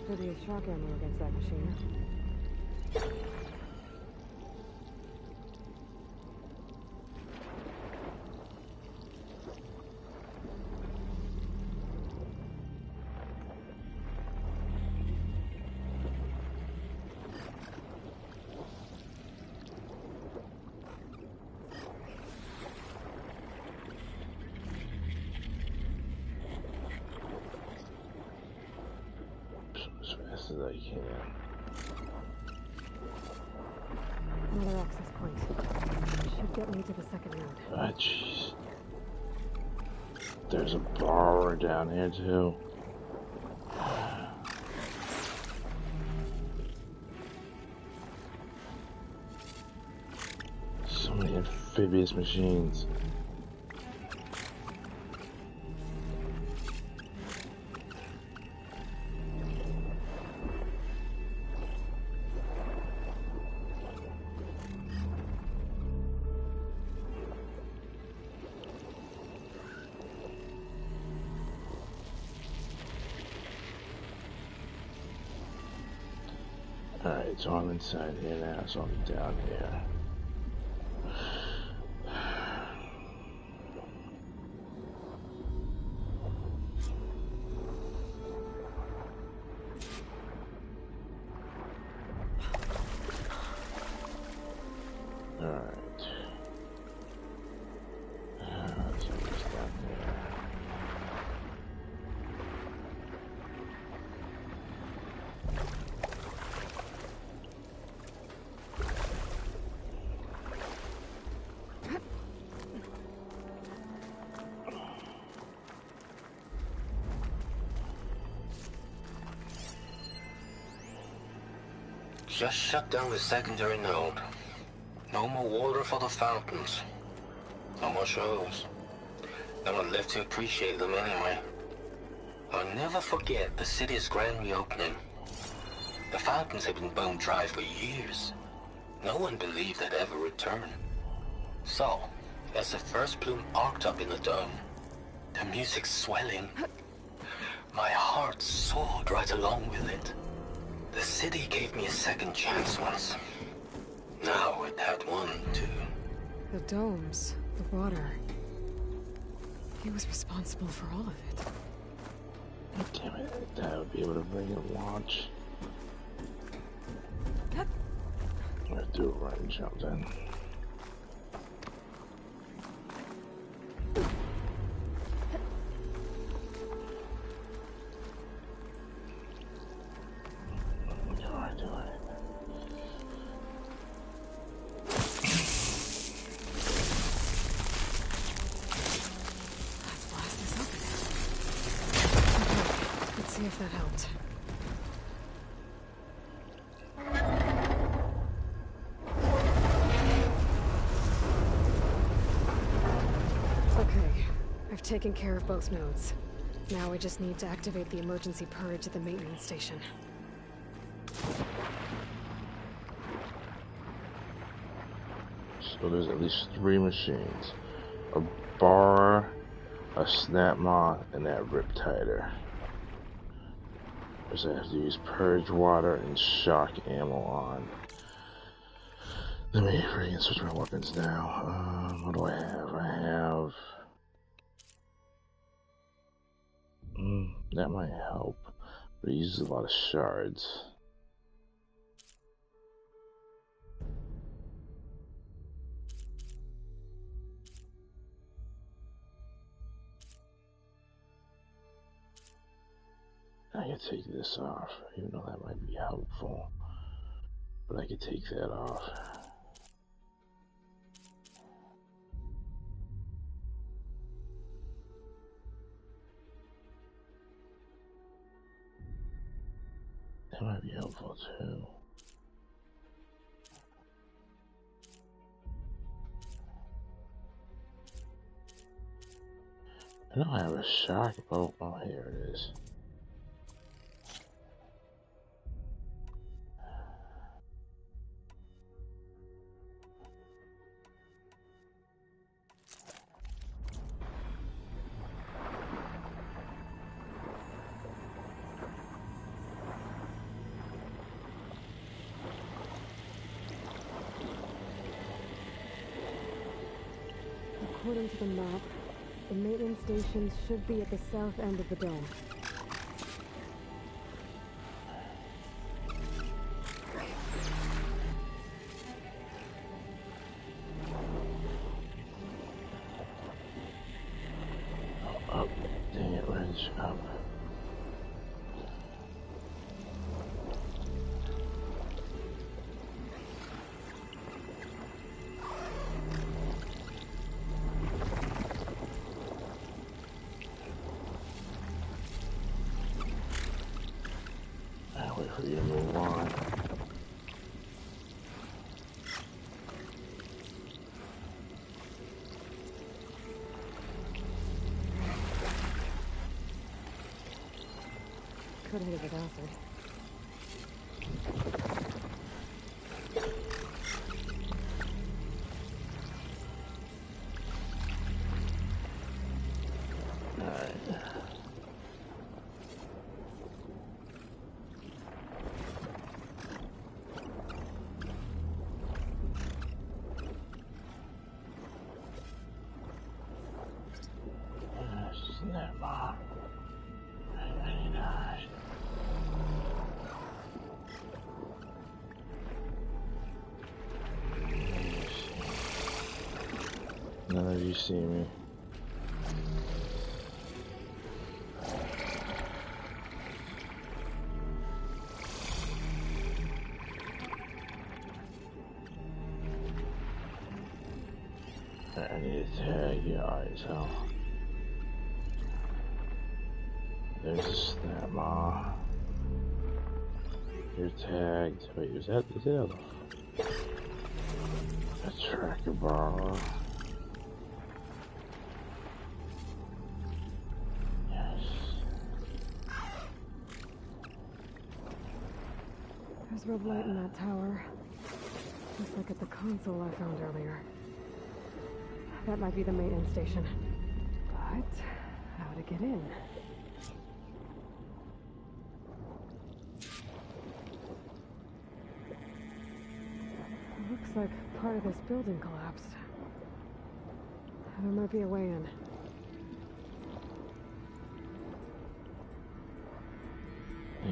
Could be a shock ammo against that machine. As fast as I can. Another access point. Should get me to the second node. Ah, jeez. There's a borrower down here too. So many amphibious machines. Alright, so I'm inside here now, so I'm down here. Alright. So I'm just down here. Just shut down the secondary node. No more water for the fountains. No more shows. No one left to appreciate them anyway. I'll never forget the city's grand reopening. The fountains had been bone dry for years. No one believed they'd ever return. So, as the first plume arced up in the dome, the music swelling, my heart soared right along with it. The city gave me a second chance once. Now it had one, too. The domes, the water. He was responsible for all of it. Damn it, I would be able to bring a launch. I do it right and jump in. See if that helped. Okay, I've taken care of both nodes. Now I just need to activate the emergency purge at the maintenance station. So there's at least 3 machines. A bar, a snap moth, and that riptider. So I have to use purge water and shock ammo on. Let me freaking switch my weapons now. What do I have? I have... that might help, but it uses a lot of shards. I can take this off, even though that might be helpful. But I can take that off. That might be helpful too. I don't have a shock bolt. Oh, here it is. According to the map, the maintenance stations should be at the south end of the dome. Oh, dang it, Rich. Up. Wait for you to move on. Could hit it with acid. None of you see me. I need to tag you. Alright, so there's a snap. You're tagged. Wait, is that a tracker bar? Yes. There's red light in that tower. Just like at the console I found earlier. That might be the maintenance station. But how to get in? Looks like part of this building collapsed. There might be a way in.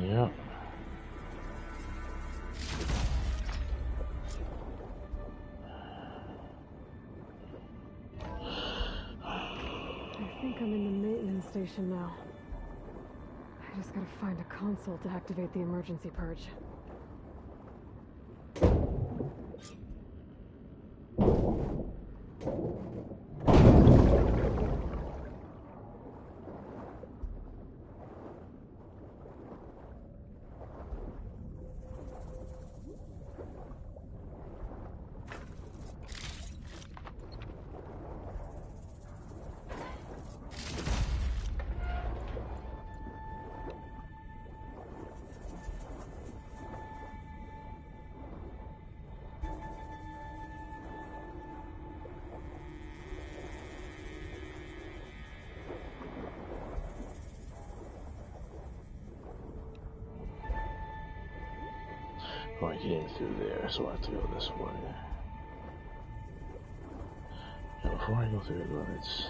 Yeah. I think I'm in the maintenance station now. I just gotta find a console to activate the emergency purge. Oh, I came through there, so I have to go this way. Now, before I go through the lights.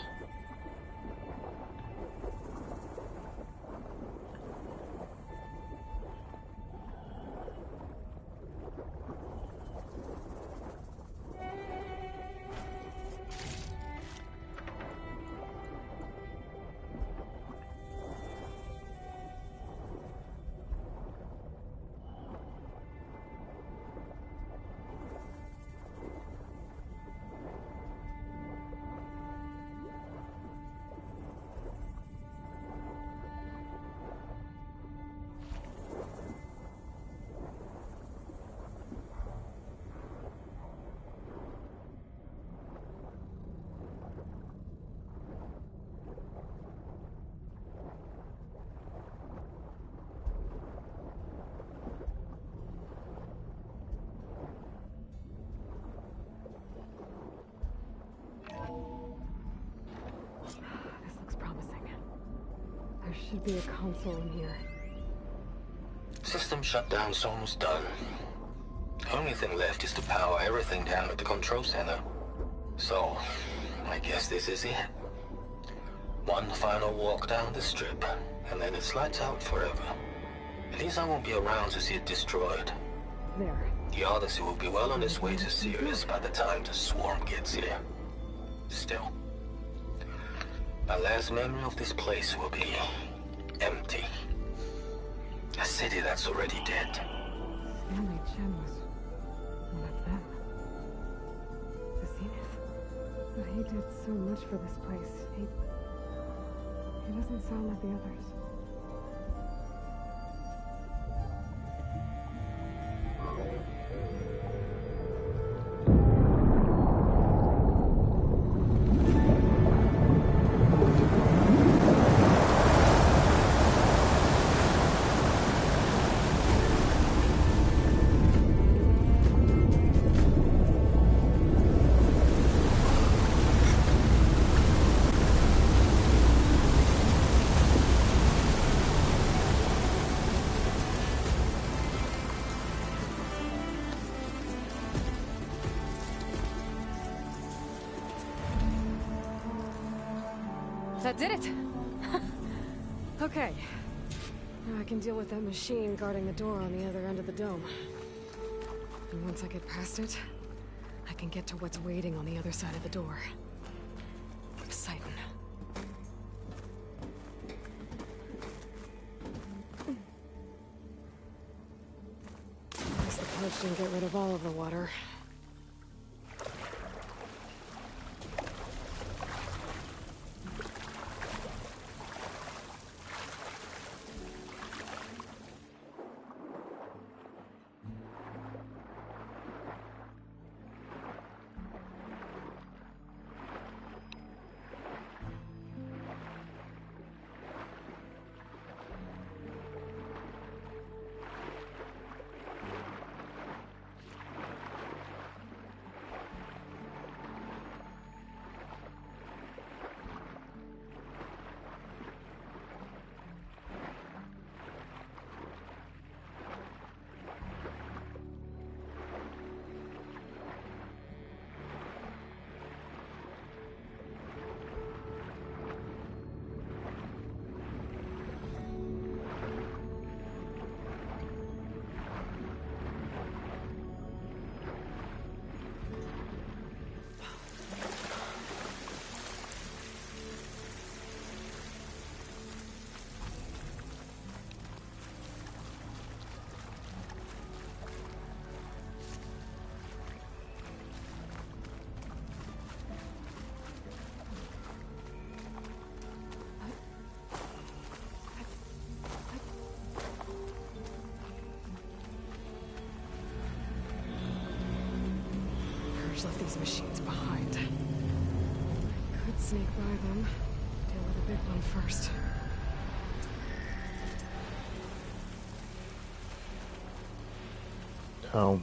This looks promising. There should be a console in here. System shutdown's almost done. Only thing left is to power everything down at the control center. So, I guess this is it. One final walk down the strip, and then it's lights out forever. At least I won't be around to see it destroyed. There. The Odyssey will be well on its way to Sirius by the time the swarm gets here. Still, my last memory of this place will be empty. A city that's already dead. Stanley Chen was one of them. The Zenith. But he did so much for this place. He doesn't sound like the others. That did it! Okay. Now I can deal with that machine guarding the door on the other end of the dome. And once I get past it, I can get to what's waiting on the other side of the door. Exciting. At least the purge didn't get rid of all of the water. killers left these machines behind. I could sneak by them. Deal with the big one first. Oh.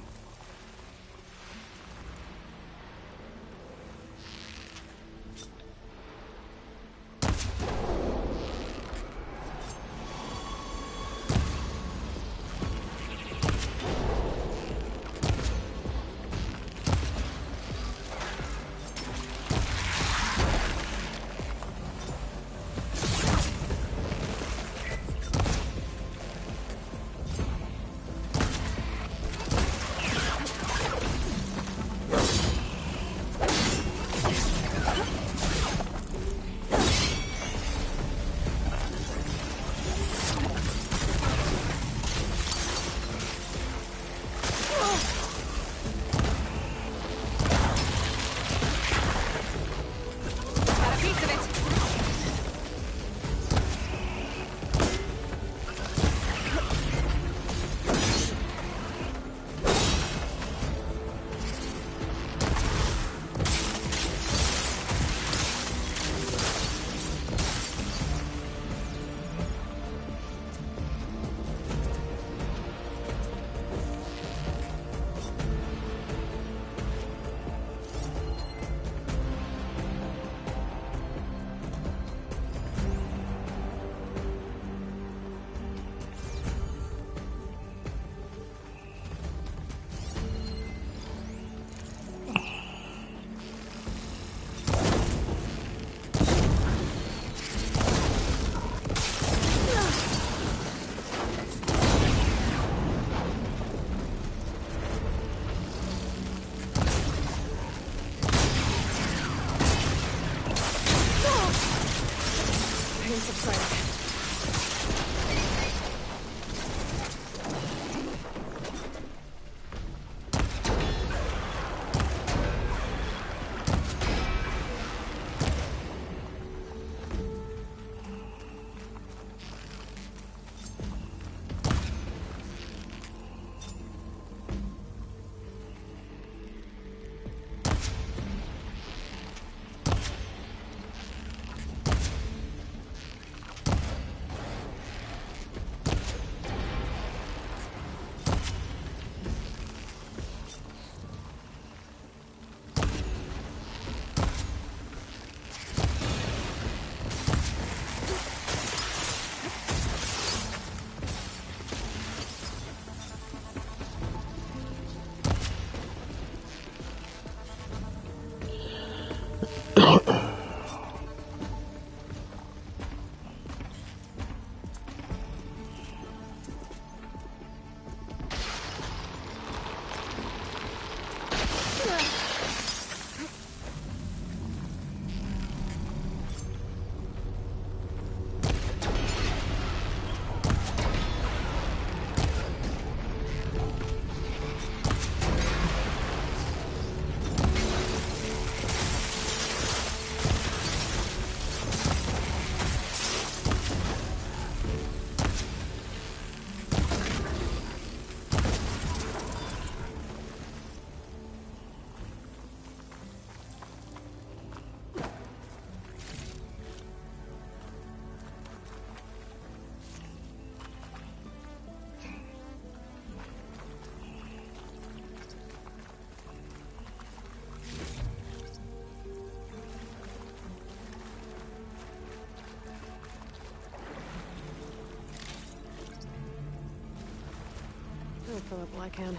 I'll fill up all I can.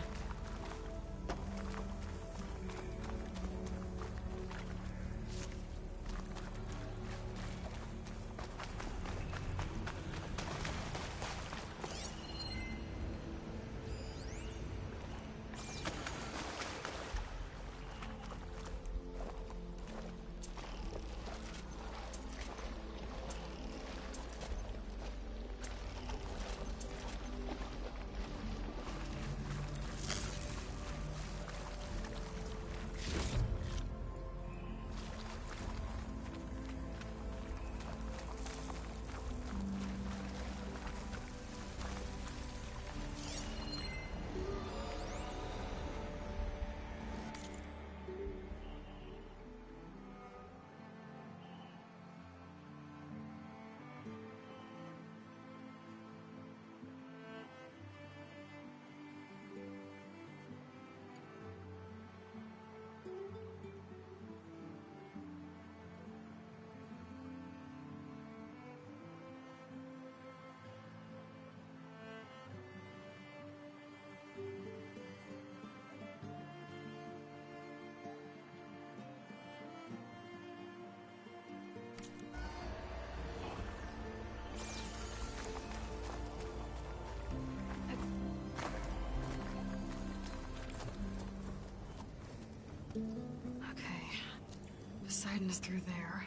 guidance through there.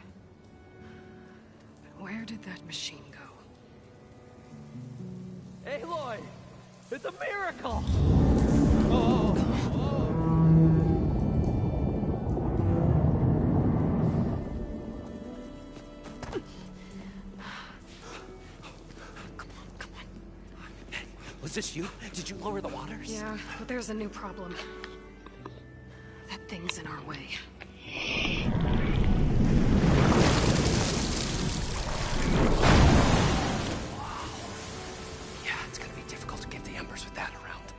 But where did that machine go? Aloy! It's a miracle! Was this you? Did you lower the waters? Yeah, but there's a new problem. That thing's in our way. Yeah, it's gonna be difficult to get the Embers with that around.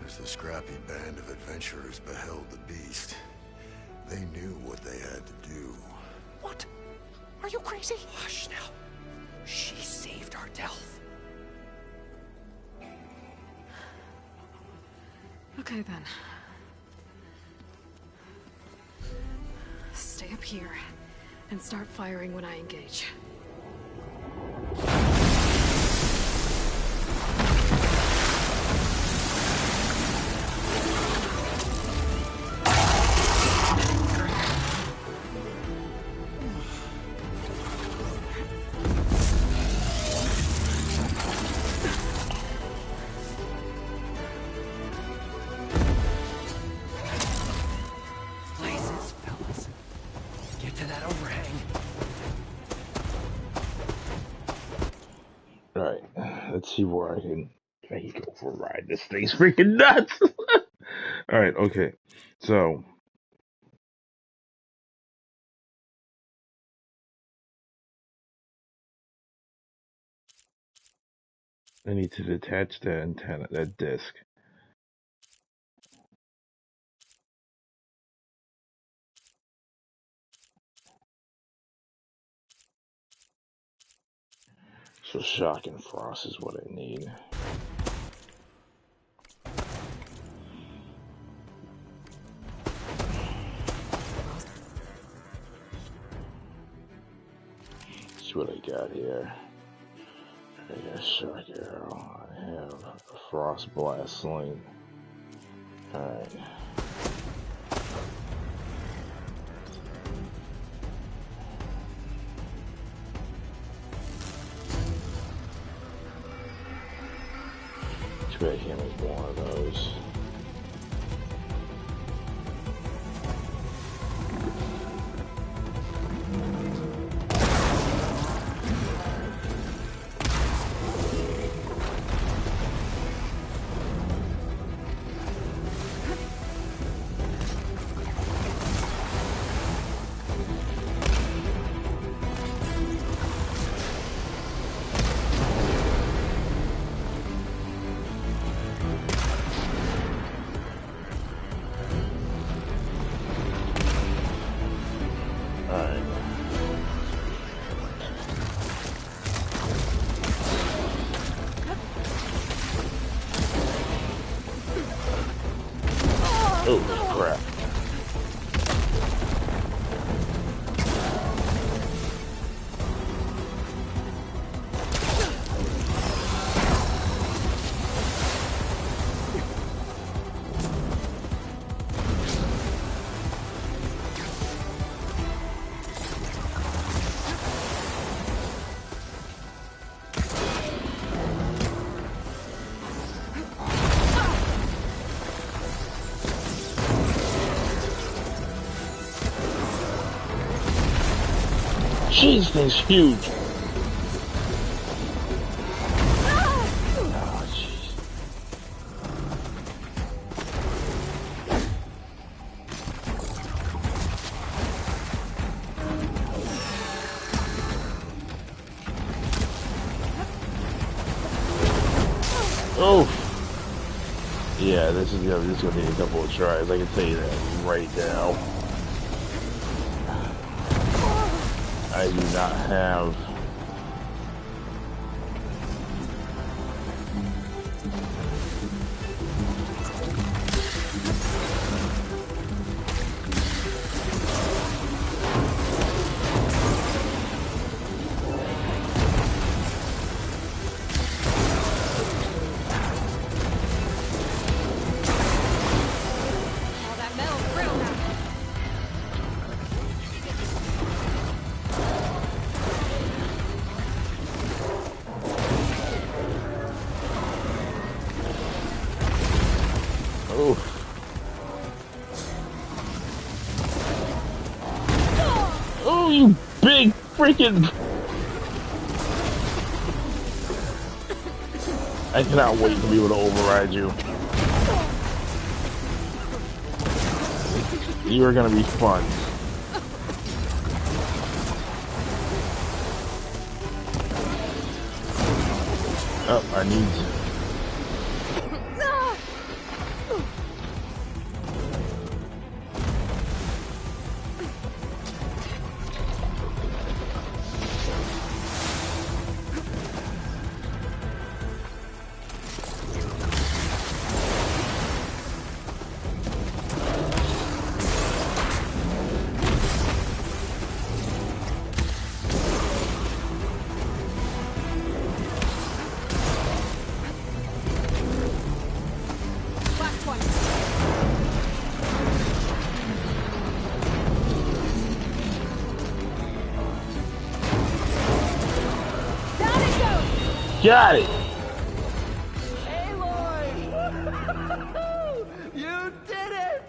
As the scrappy band of adventurers beheld the beast, they knew what they had to do. What? Are you crazy? Hush now. She saved our Delph. Okay then. Stay up here and start firing when I engage. Blazes, fellas. Get to that overhang. Alright, let's see where I can go for a ride. This thing's freaking nuts! Alright, okay. So, I need to detach that antenna, that disc. So shock and frost is what I need. See what I got here. I got shock arrow. I have a frost blast sling. Alright. Too bad I can't make one of those. Oh, crap. Jeez, this thing's huge. Oh, jeez. Oh. Yeah, this is gonna need a couple of tries. I can tell you that right now. I do not have All that metal's brittle now. Oof. Oh, you big freaking... I cannot wait to be able to override you. You are gonna be fun. Oh, I need... Got it! Aloy! You did it!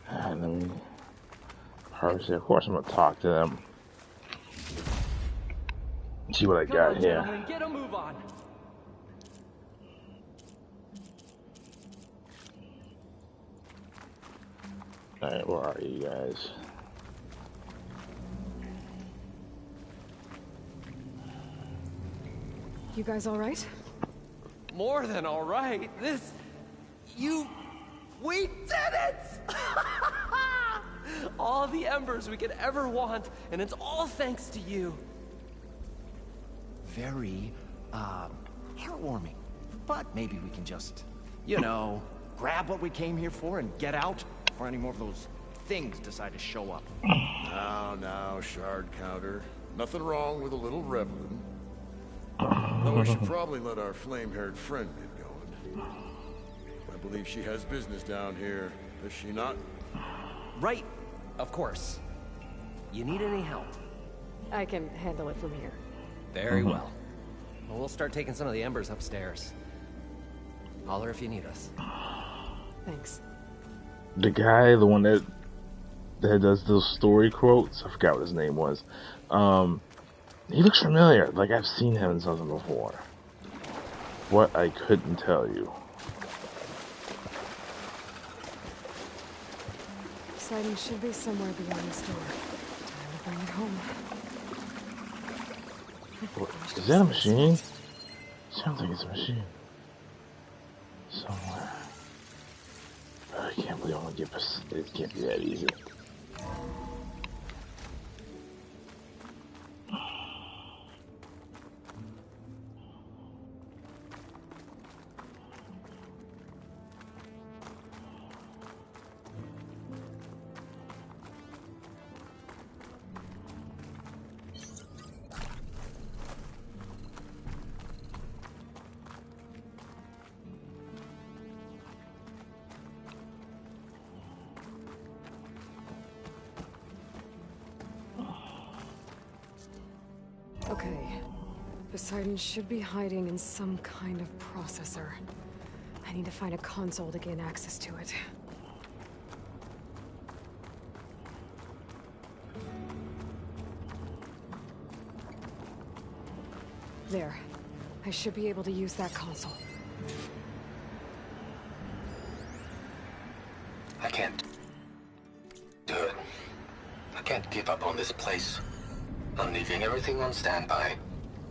And then of course I'm gonna talk to them. See what I got here. Gentlemen, get a move on. Alright, where are you guys? You guys all right? More than all right. We did it! All the embers we could ever want, and it's all thanks to you. Very, heartwarming. But maybe we can just, you know, grab what we came here for and get out before any more of those things decide to show up. Now, shard counter. Nothing wrong with a little reveling. Though we should probably let our flame-haired friend get going. I believe she has business down here, does she not? Right, of course. You need any help? I can handle it from here. Very well. Well, we'll start taking some of the embers upstairs. Holler if you need us. Thanks. The guy, the one that does those story quotes, I forgot what his name was. He looks familiar, like I've seen him in something before. What I couldn't tell you. Poseidon should be somewhere beyond this door. Time to bring it home. What, is that a machine? Sounds like it's a machine. Somewhere. I can't believe I'm gonna get this. It can't be that easy. Okay. Poseidon should be hiding in some kind of processor. I need to find a console to gain access to it. There. I should be able to use that console. I can't do it. I can't give up on this place. I'm leaving everything on standby.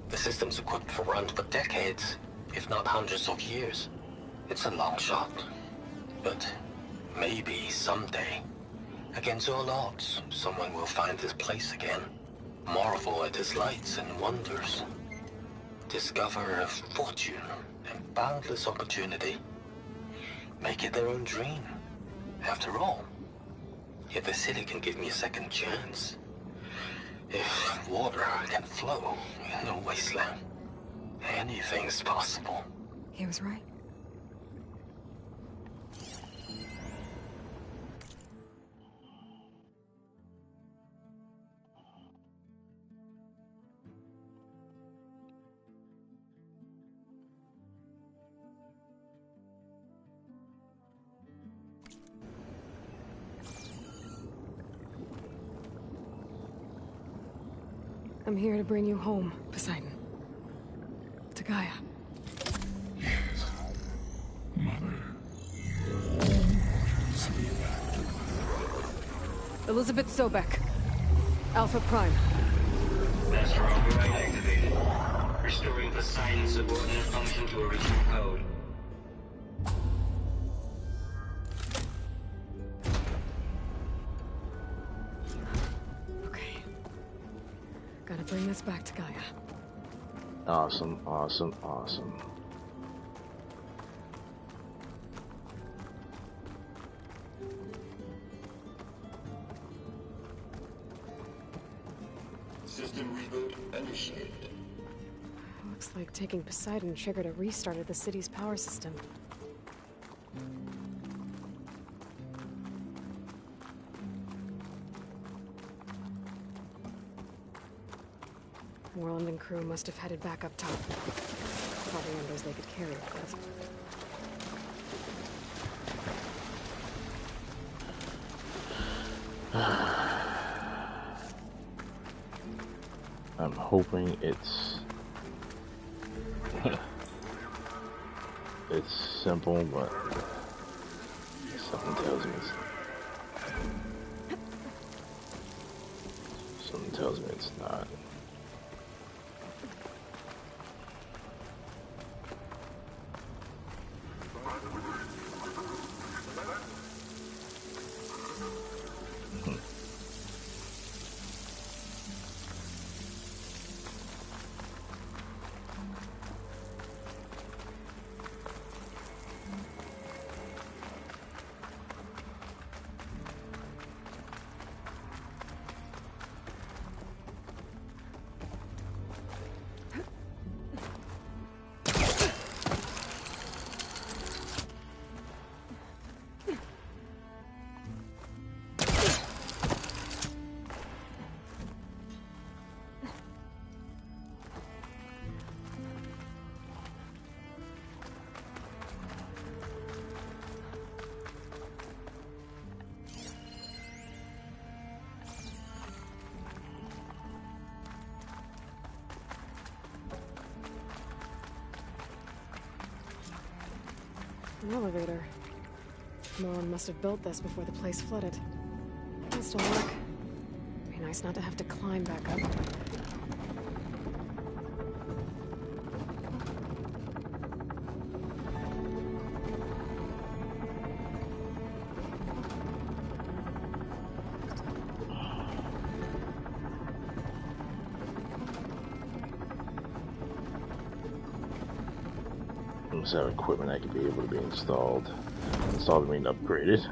The system's equipped for runs for decades, if not hundreds of years. It's a long shot. But maybe someday, against all odds, someone will find this place again. Marvel at its lights and wonders. Discover a fortune and boundless opportunity. Make it their own dream. After all, if the city can give me a second chance, if water can flow in a wasteland, anything's possible. He was right. I'm here to bring you home, Poseidon. To Gaia. Mother. Elizabeth Sobek. Alpha Prime. Master override activated. Restoring Poseidon's subordinate function to original code. Okay. Gotta bring this back to Gaia. Awesome, awesome, awesome. System reboot initiated. Looks like taking Poseidon triggered a restart of the city's power system. Moreland and crew must have headed back up top. Probably numbers they could carry, but... I'm hoping it's it's simple, but something tells me it's not. An elevator. Moreland must have built this before the place flooded. Can still work. Be nice not to have to climb back up. Must have equipment that could be able to be installed. Installed, I mean upgraded.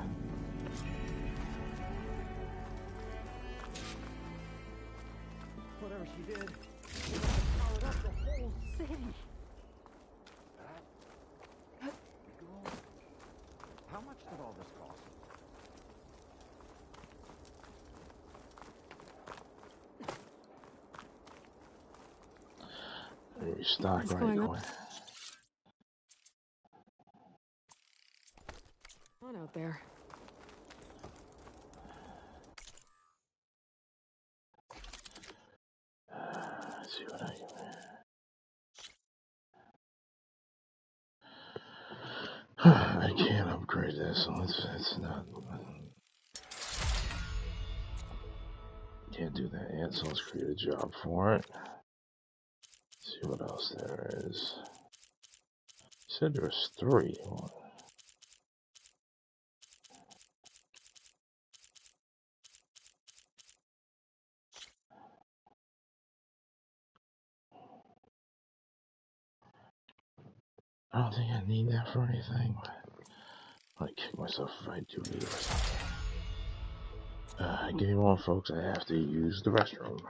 Whatever she did, powered up the whole city. How much did all this cost? Restock What's right going away. On out there. Let's see what I can. I can't upgrade this, so it's not. Can't do that yet, so let's create a job for it. See what else there is. Said there was 3. I don't think I need that for anything. I might kick myself if I do need it or something. Give me one, folks. I have to use the restroom.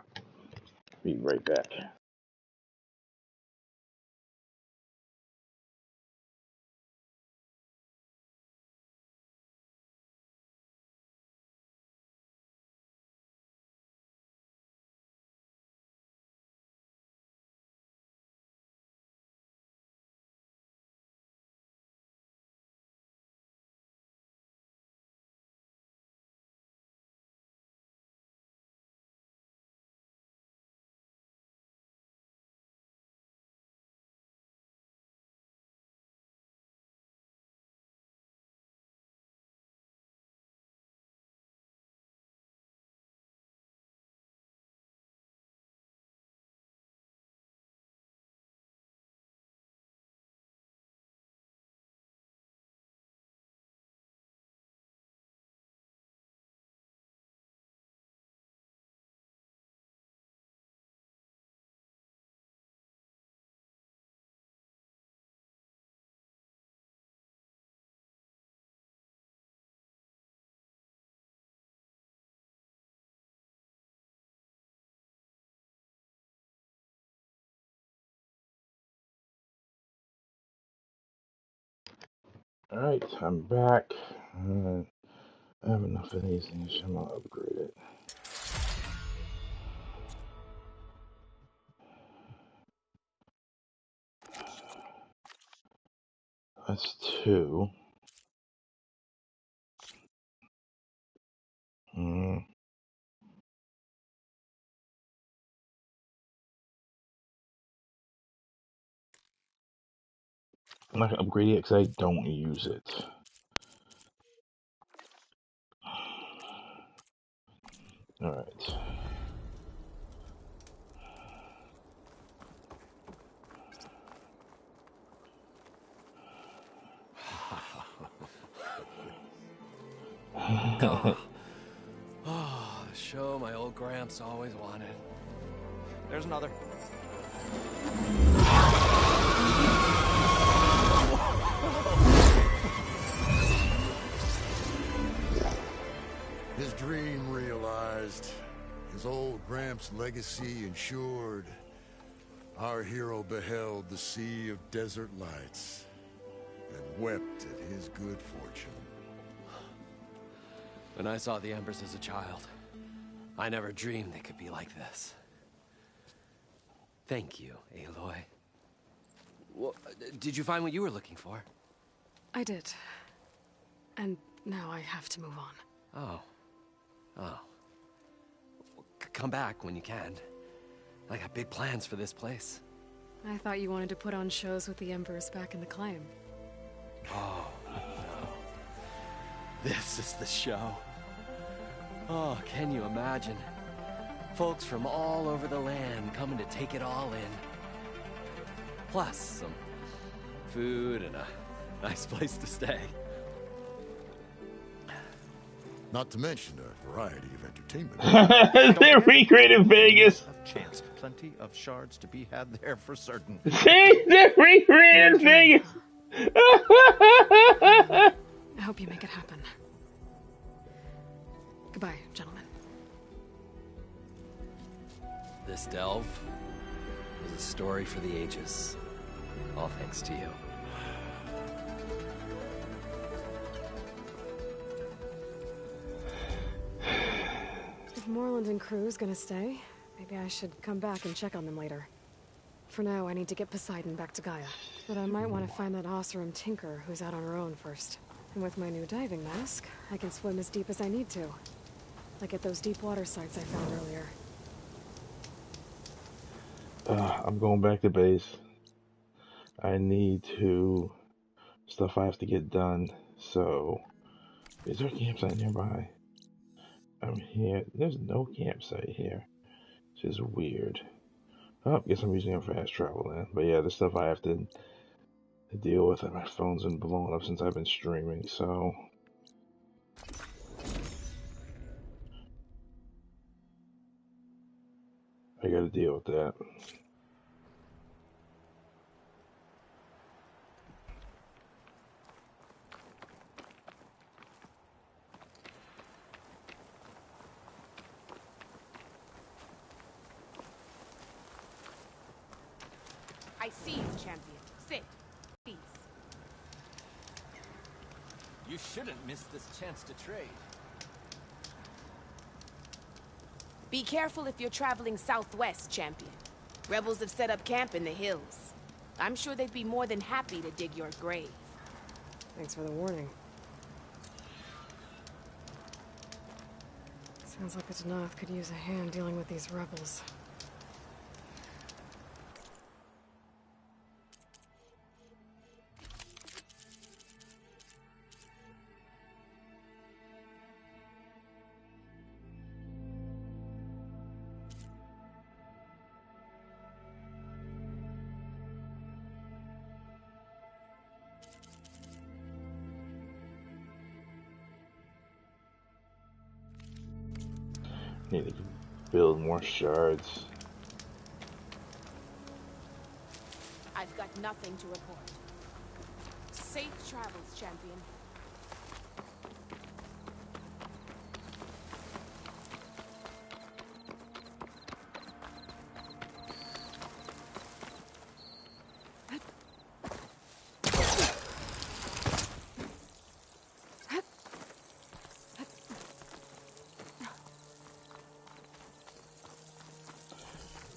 Be right back. Alright, I'm back. I have enough of these things. I'm gonna upgrade it. That's 2. Mm. I'm not gonna upgrade it because I don't use it. Alright. Oh, the show my old Gramps always wanted. There's another. His dream realized. His old Gramps' legacy ensured. Our hero beheld the sea of desert lights and wept at his good fortune. When I saw the Embers as a child, I never dreamed they could be like this. Thank you, Aloy. Well, did you find what you were looking for? I did. And now I have to move on. Oh. Oh. Come back when you can. I got big plans for this place. I thought you wanted to put on shows with the Embers back in the claim. Oh, no. This is the show. Oh, can you imagine? Folks from all over the land coming to take it all in. Plus some food and a nice place to stay. Not to mention a variety of entertainment. They recreated Vegas. Chance. Plenty of shards to be had there for certain. See? They recreated Vegas. I hope you make it happen. Goodbye, gentlemen. This delve is a story for the ages. All thanks to you. If Moreland and crew's gonna stay, maybe I should come back and check on them later. For now, I need to get Poseidon back to Gaia. But I might want to find that Oseram Tinker who's out on her own first. And with my new diving mask, I can swim as deep as I need to. Like at those deep water sites I found earlier. I'm going back to base. I need to... stuff I have to get done. So, is there a campsite nearby? I'm here. There's no campsite here. Which is weird. Oh, guess I'm using a fast travel then. But yeah, the stuff I have to deal with, and my phone's been blown up since I've been streaming, so... I gotta deal with that. I see you, champion. Sit. Peace. You shouldn't miss this chance to trade. Be careful if you're traveling southwest, champion. Rebels have set up camp in the hills. I'm sure they'd be more than happy to dig your grave. Thanks for the warning. Sounds like the Danath could use a hand dealing with these rebels. Need to build more shards. I've got nothing to report. Safe travels, champion.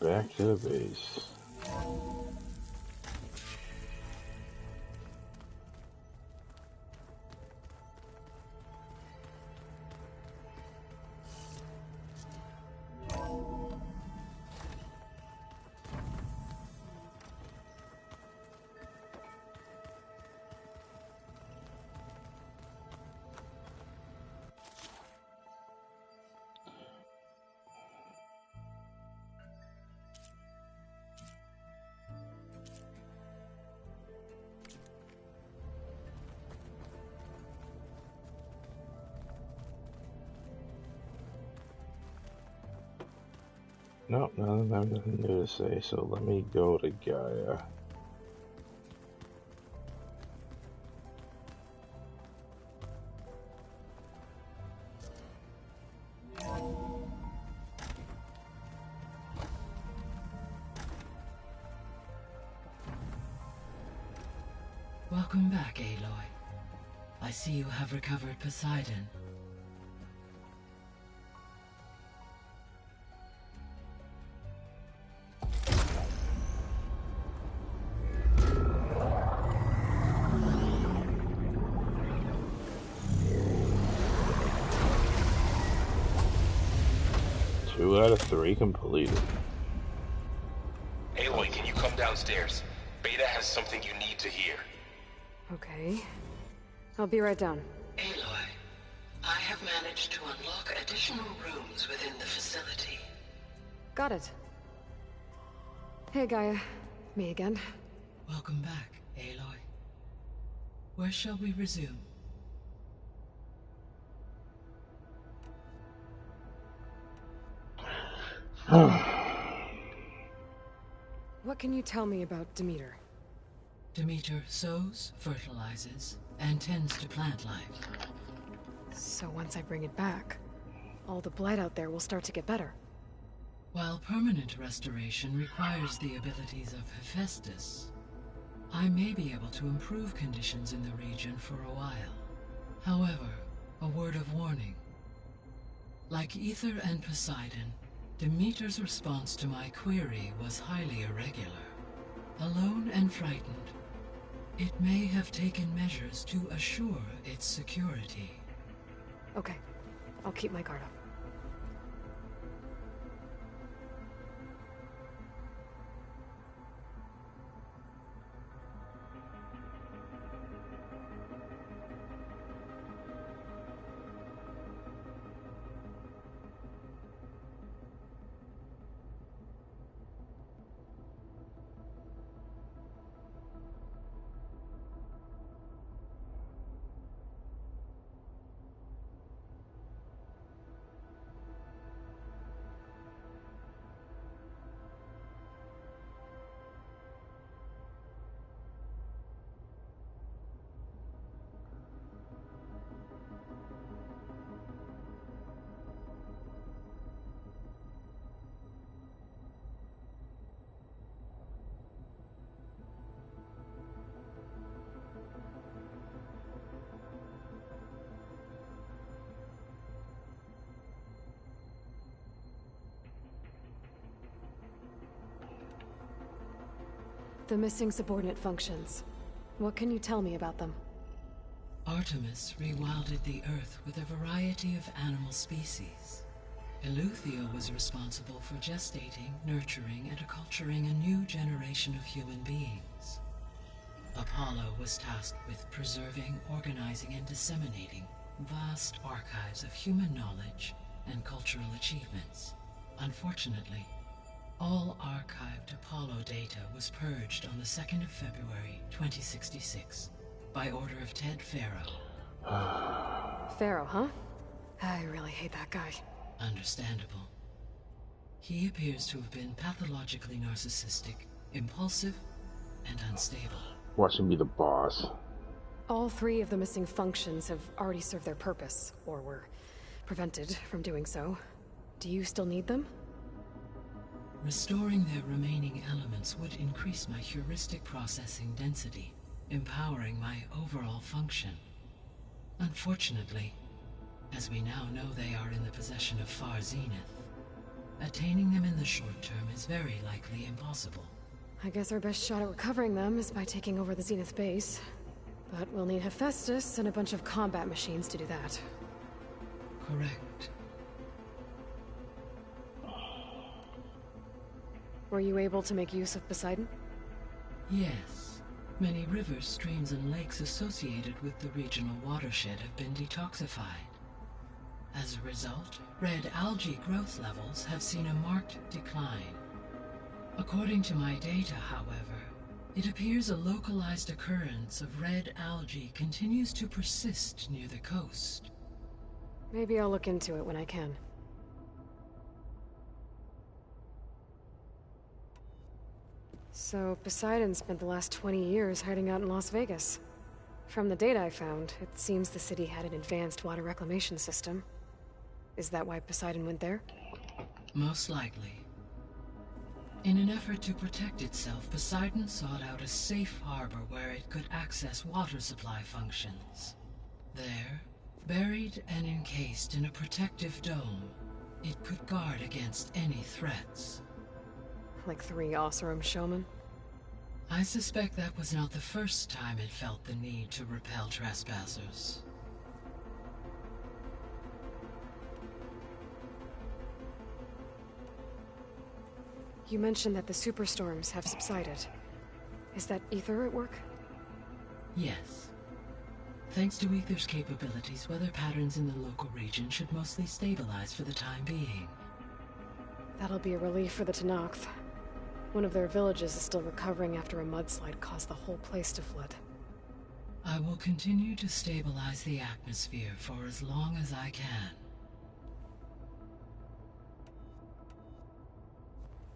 back to the base. No, I have nothing new to say, so let me go to Gaia. Welcome back, Aloy. I see you have recovered Poseidon. Two out of 3 completed. Aloy, can you come downstairs? Beta has something you need to hear. Okay. I'll be right down. Aloy, I have managed to unlock additional rooms within the facility. Got it. Hey, Gaia. Me again. Welcome back, Aloy. Where shall we resume? What can you tell me about Demeter? Demeter sows, fertilizes, and tends to plant life. So once I bring it back, all the blight out there will start to get better. While permanent restoration requires the abilities of Hephaestus, I may be able to improve conditions in the region for a while. However, a word of warning. Like Ether and Poseidon, Demeter's response to my query was highly irregular. Alone and frightened, it may have taken measures to assure its security. Okay. I'll keep my guard up. The missing subordinate functions. What can you tell me about them? Artemis rewilded the Earth with a variety of animal species. Eleuthia was responsible for gestating, nurturing, and acculturating a new generation of human beings. Apollo was tasked with preserving, organizing, and disseminating vast archives of human knowledge and cultural achievements. Unfortunately, all archived Apollo data was purged on the 2nd of February, 2066, by order of Ted Faro. Pharaoh, huh? I really hate that guy. Understandable. He appears to have been pathologically narcissistic, impulsive, and unstable. Watch him be the boss. All 3 of the missing functions have already served their purpose, or were prevented from doing so. Do you still need them? Restoring their remaining elements would increase my heuristic processing density, empowering my overall function. Unfortunately, as we now know they are in the possession of Far Zenith, attaining them in the short term is very likely impossible. I guess our best shot at recovering them is by taking over the Zenith base. But we'll need Hephaestus and a bunch of combat machines to do that. Correct. Were you able to make use of Poseidon? Yes. Many rivers, streams, and lakes associated with the regional watershed have been detoxified. As a result, red algae growth levels have seen a marked decline. According to my data, however, it appears a localized occurrence of red algae continues to persist near the coast. Maybe I'll look into it when I can. So, Poseidon spent the last 20 years hiding out in Las Vegas. From the data I found, it seems the city had an advanced water reclamation system. Is that why Poseidon went there? Most likely. In an effort to protect itself, Poseidon sought out a safe harbor where it could access water supply functions. There, buried and encased in a protective dome, it could guard against any threats. Like 3 Oseram showmen? I suspect that was not the first time it felt the need to repel trespassers. You mentioned that the superstorms have subsided. Is that Ether at work? Yes. Thanks to Ether's capabilities, weather patterns in the local region should mostly stabilize for the time being. That'll be a relief for the Tenakth. One of their villages is still recovering after a mudslide caused the whole place to flood. I will continue to stabilize the atmosphere for as long as I can.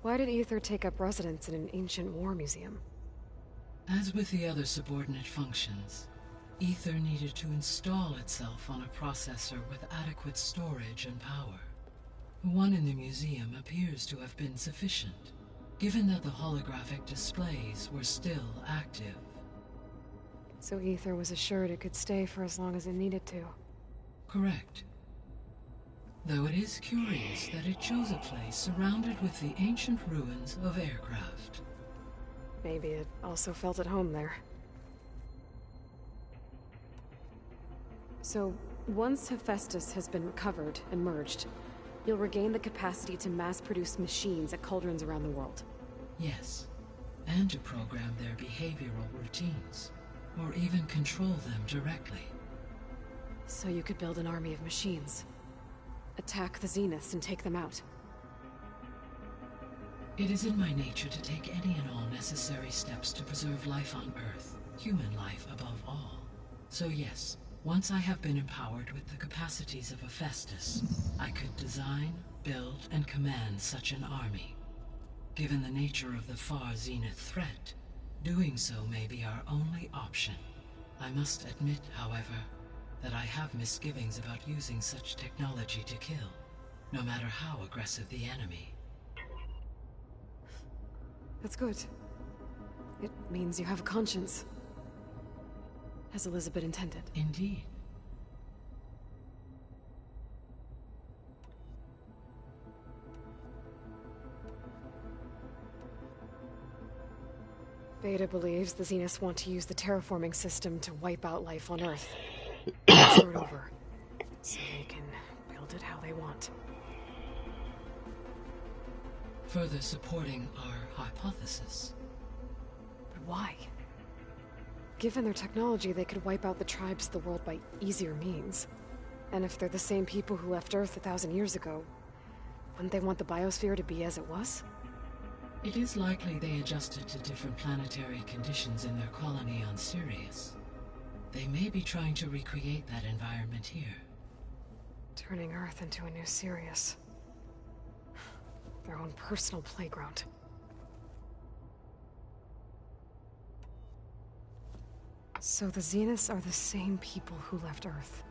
Why did Ether take up residence in an ancient war museum? As with the other subordinate functions, Ether needed to install itself on a processor with adequate storage and power. One in the museum appears to have been sufficient, given that the holographic displays were still active. So Ether was assured it could stay for as long as it needed to. Correct. Though it is curious that it chose a place surrounded with the ancient ruins of aircraft. Maybe it also felt at home there. So, once Hephaestus has been recovered and merged, you'll regain the capacity to mass-produce machines at cauldrons around the world. Yes, and to program their behavioral routines, or even control them directly. So you could build an army of machines. Attack the Zeniths and take them out. It is in my nature to take any and all necessary steps to preserve life on Earth, human life above all. So yes, once I have been empowered with the capacities of Hephaestus, I could design, build, and command such an army. Given the nature of the far Zenith threat, doing so may be our only option. I must admit, however, that I have misgivings about using such technology to kill, no matter how aggressive the enemy. That's good. It means you have a conscience. As Elizabeth intended. Indeed. Beta believes the Zeniths want to use the terraforming system to wipe out life on Earth. Start over, so they can build it how they want. Further supporting our hypothesis. But why? Given their technology, they could wipe out the tribes of the world by easier means. And if they're the same people who left Earth 1,000 years ago, wouldn't they want the biosphere to be as it was? It is likely they adjusted to different planetary conditions in their colony on Sirius. They may be trying to recreate that environment here. Turning Earth into a new Sirius. Their own personal playground. So the Zeniths are the same people who left Earth.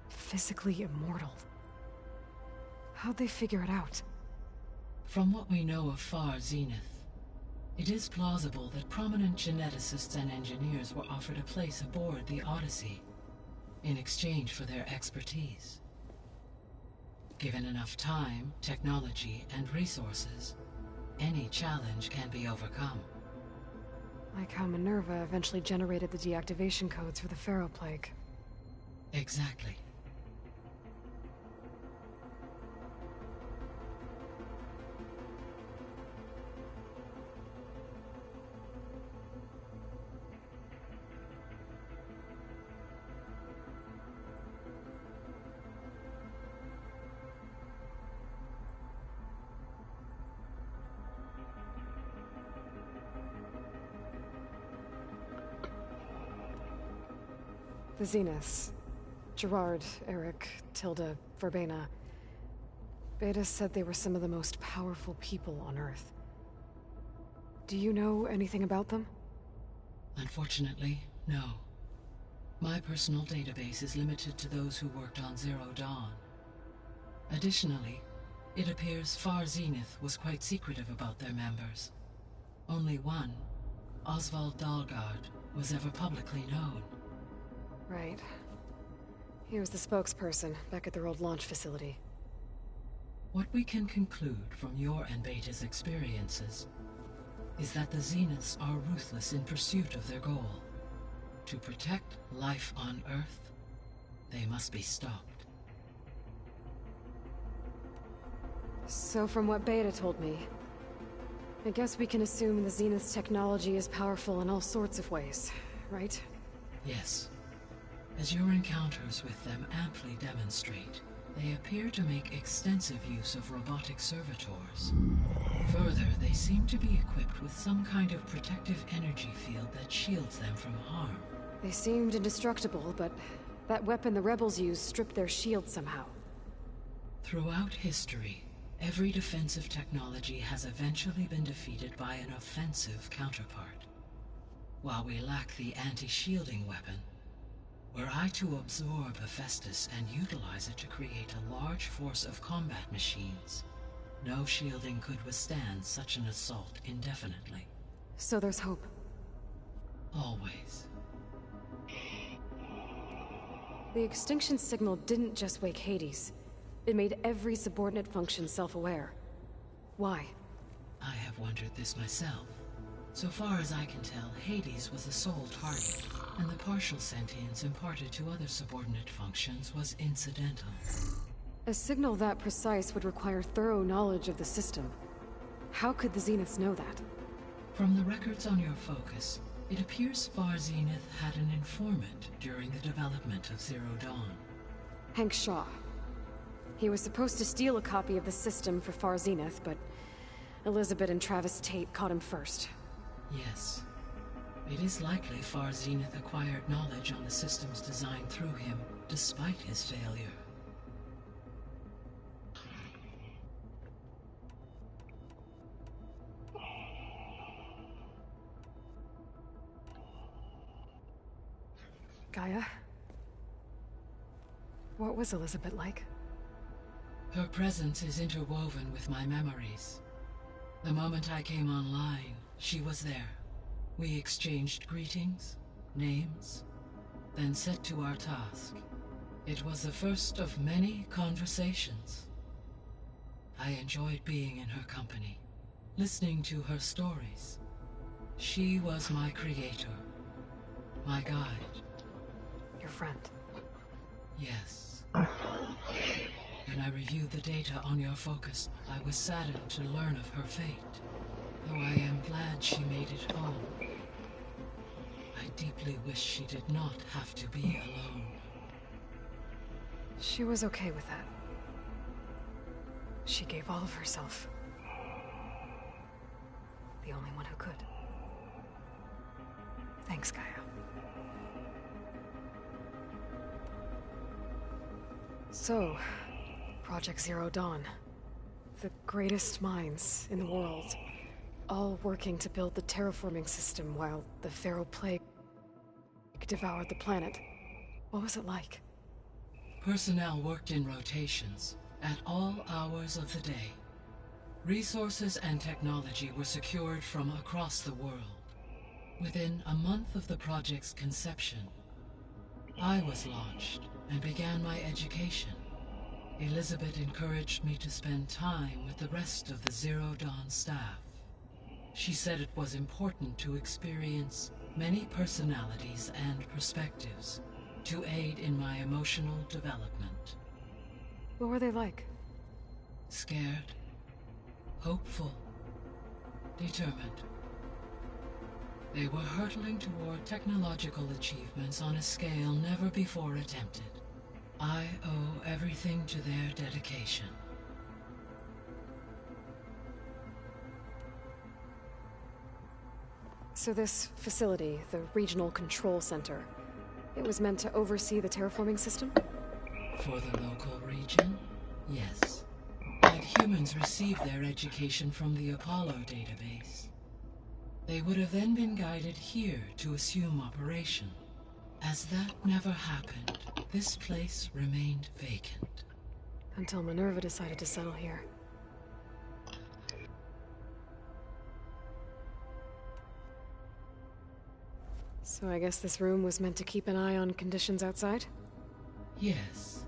Physically immortal. How'd they figure it out? From what we know of far Zenith, it is plausible that prominent geneticists and engineers were offered a place aboard the Odyssey in exchange for their expertise. Given enough time, technology, and resources, any challenge can be overcome. Like how Minerva eventually generated the deactivation codes for the Pharaoh Plague. Exactly. The Zeniths. Gerard, Eric, Tilda, Verbena. Beta said they were some of the most powerful people on Earth. Do you know anything about them? Unfortunately, no. My personal database is limited to those who worked on Zero Dawn. Additionally, it appears Far Zenith was quite secretive about their members. Only one, Oswald Dahlgard, was ever publicly known. Right. He was the spokesperson back at their old launch facility. What we can conclude from your and Beta's experiences is that the Zeniths are ruthless in pursuit of their goal. To protect life on Earth, they must be stopped. So from what Beta told me, I guess we can assume the Zenith's technology is powerful in all sorts of ways, right? Yes. As your encounters with them amply demonstrate, they appear to make extensive use of robotic servitors. Further, they seem to be equipped with some kind of protective energy field that shields them from harm. They seemed indestructible, but that weapon the rebels used stripped their shield somehow. Throughout history, every defensive technology has eventually been defeated by an offensive counterpart. While we lack the anti-shielding weapon, were I to absorb Hephaestus and utilize it to create a large force of combat machines, no shielding could withstand such an assault indefinitely. So there's hope. Always. The extinction signal didn't just wake Hades. It made every subordinate function self-aware. Why? I have wondered this myself. So far as I can tell, Hades was the sole target, and the partial sentience imparted to other subordinate functions was incidental. A signal that precise would require thorough knowledge of the system. How could the Zeniths know that? From the records on your focus, it appears Far Zenith had an informant during the development of Zero Dawn. Hank Shaw. He was supposed to steal a copy of the system for Far Zenith, but Elizabeth and Travis Tate caught him first. Yes. It is likely Far Zenith acquired knowledge on the systems designed through him, despite his failure. Gaia? What was Elizabeth like? Her presence is interwoven with my memories. The moment I came online, she was there. We exchanged greetings, names, then set to our task. It was the first of many conversations. I enjoyed being in her company, listening to her stories. She was my creator, my guide. Your friend? Yes. When I reviewed the data on your focus, I was saddened to learn of her fate, though I am glad she made it home. I deeply wish she did not have to be alone. She was okay with that. She gave all of herself. The only one who could. Thanks, Gaia. So, Project Zero Dawn. The greatest minds in the world. All working to build the terraforming system while the Pharaoh Plague devoured the planet. What was it like? Personnel worked in rotations, at all hours of the day. Resources and technology were secured from across the world. Within a month of the project's conception, I was launched and began my education. Elizabeth encouraged me to spend time with the rest of the Zero Dawn staff. She said it was important to experience many personalities and perspectives to aid in my emotional development. What were they like? Scared, hopeful, determined. They were hurtling toward technological achievements on a scale never before attempted. I owe everything to their dedication. So this facility, the Regional Control Center, it was meant to oversee the terraforming system? For the local region, yes. But humans received their education from the Apollo database. They would have then been guided here to assume operation. As that never happened, this place remained vacant. Until Minerva decided to settle here. So I guess this room was meant to keep an eye on conditions outside? Yes.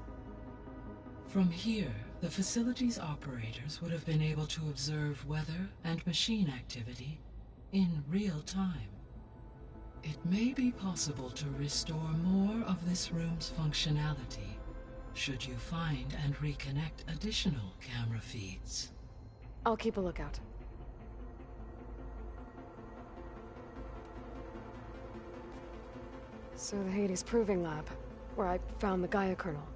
From here, the facility's operators would have been able to observe weather and machine activity in real time. It may be possible to restore more of this room's functionality, should you find and reconnect additional camera feeds. I'll keep a lookout. So the Hades Proving Lab, where I found the Gaia kernel.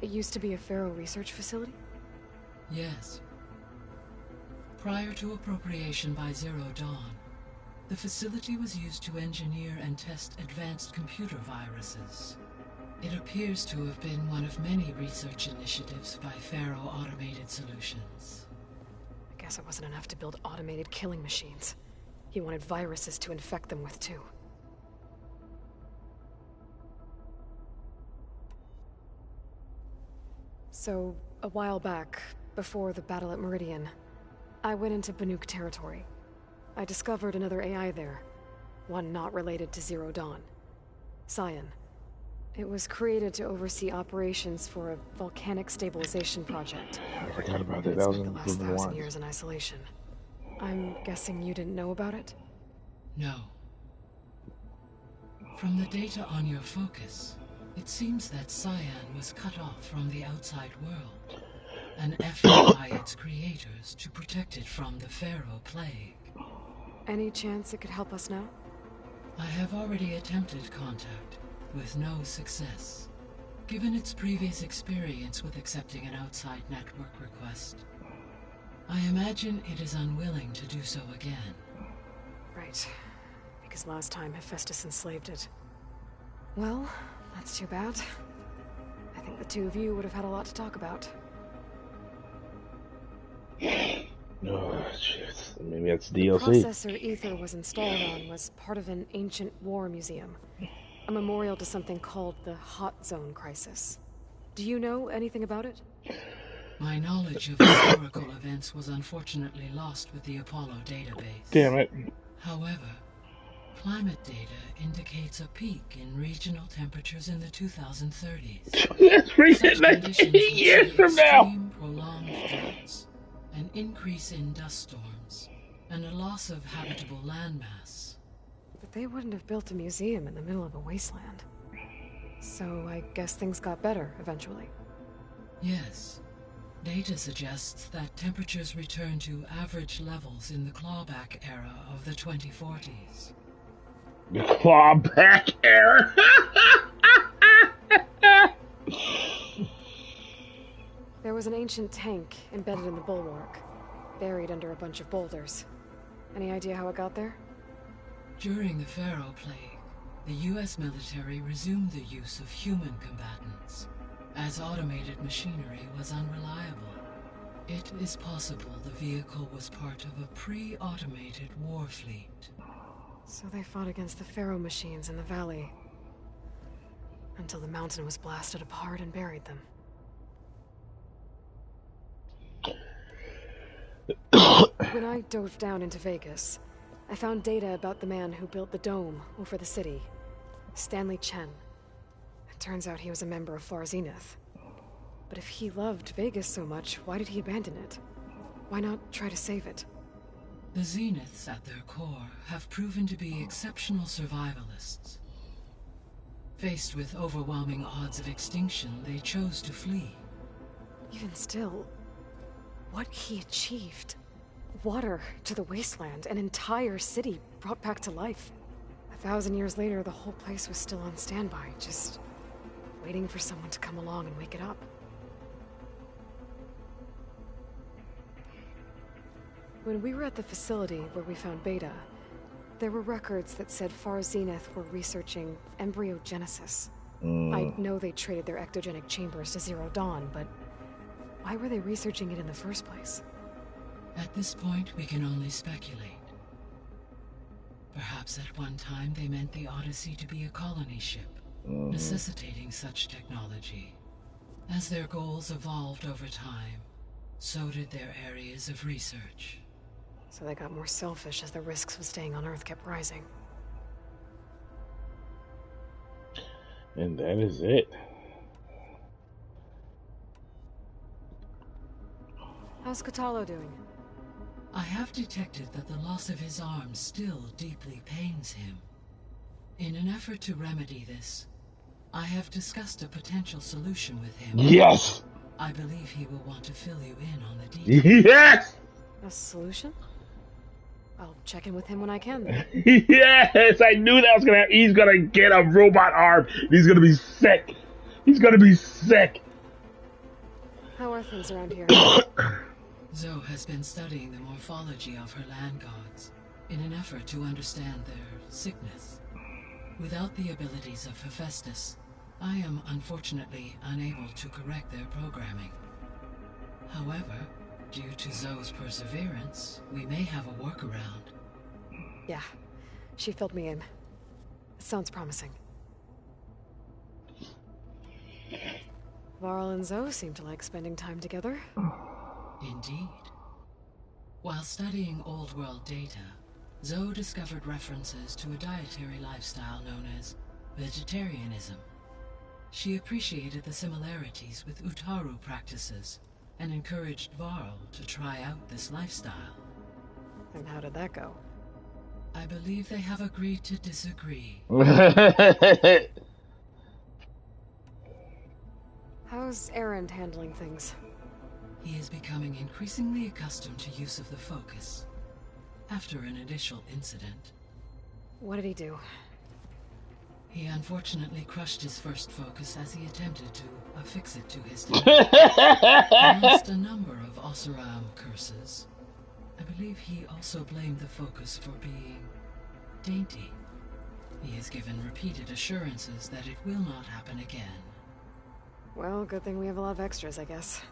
It used to be a Pharaoh research facility? Yes. Prior to appropriation by Zero Dawn, the facility was used to engineer and test advanced computer viruses. It appears to have been one of many research initiatives by Pharaoh Automated Solutions. I guess it wasn't enough to build automated killing machines. He wanted viruses to infect them with too. So, a while back, before the battle at Meridian, I went into Banuk territory. I discovered another AI there, one not related to Zero Dawn. Cyan. It was created to oversee operations for a volcanic stabilization project. I forgot about that. It That was spent in the last the 1,000 one. years in isolation. I'm guessing you didn't know about it? No. From the data on your focus, it seems that Cyan was cut off from the outside world, an effort by its creators to protect it from the Pharaoh plague. Any chance it could help us now? I have already attempted contact, with no success. Given its previous experience with accepting an outside network request, I imagine it is unwilling to do so again. Right. Because last time Hephaestus enslaved it. Well, that's too bad. I think the two of you would have had a lot to talk about. Oh, jeez. Maybe that's The DLC. processor Ether was installed on was part of an ancient war museum. A memorial to something called the Hot Zone Crisis. Do you know anything about it? My knowledge of historical events was unfortunately lost with the Apollo database. Damn it. However, climate data indicates a peak in regional temperatures in the 2030s. Let's read Such it 19 conditions would years see from now. extreme, prolonged droughts, an increase in dust storms, and a loss of habitable landmass. But they wouldn't have built a museum in the middle of a wasteland. So I guess things got better eventually. Yes. Data suggests that temperatures return to average levels in the clawback era of the 2040s. The clawback era. There was an ancient tank embedded in the bulwark, buried under a bunch of boulders. Any idea how it got there? During the Pharaoh plague, the US military resumed the use of human combatants, as automated machinery was unreliable. It is possible the vehicle was part of a pre-automated war fleet. So they fought against the Pharaoh machines in the valley, until the mountain was blasted apart and buried them. When I dove down into Vegas, I found data about the man who built the dome over the city, Stanley Chen. It turns out he was a member of Far Zenith. But if he loved Vegas so much, why did he abandon it? Why not try to save it? The Zeniths, at their core, have proven to be exceptional survivalists. Faced with overwhelming odds of extinction, they chose to flee. Even still, what he achieved. Water to the wasteland, an entire city brought back to life. 1,000 years later, the whole place was still on standby, just waiting for someone to come along and wake it up. When we were at the facility where we found Beta, there were records that said Far Zenith were researching embryogenesis. I know they traded their ectogenic chambers to Zero Dawn, but why were they researching it in the first place? At this point, we can only speculate. Perhaps at one time they meant the Odyssey to be a colony ship, necessitating such technology. As their goals evolved over time, so did their areas of research. So they got more selfish as the risks of staying on Earth kept rising. And that is it. How's Katalo doing? I have detected that the loss of his arm still deeply pains him. In an effort to remedy this, I have discussed a potential solution with him. Yes! I believe he will want to fill you in on the details. Yes! A solution? I'll check in with him when I can, then. Yes! I knew that was gonna happen. He's gonna get a robot arm. He's gonna be sick. He's gonna be sick. How are things around here? Zoe has been studying the morphology of her land gods in an effort to understand their sickness. Without the abilities of Hephaestus, I am unfortunately unable to correct their programming. However, due to Zoe's perseverance, we may have a workaround. Yeah, she filled me in. It sounds promising. Varl and Zoe seem to like spending time together. Indeed. While studying Old World data, Zoe discovered references to a dietary lifestyle known as vegetarianism. She appreciated the similarities with Utaru practices and encouraged Varl to try out this lifestyle. And how did that go? I believe they have agreed to disagree. How's Erend handling things? He is becoming increasingly accustomed to use of the focus. After an initial incident. What did he do? He unfortunately crushed his first focus as he attempted to affix it to his tail. Amongst a number of Oseram curses, I believe he also blamed the focus for being dainty. He has given repeated assurances that it will not happen again. Well, good thing we have a lot of extras, I guess.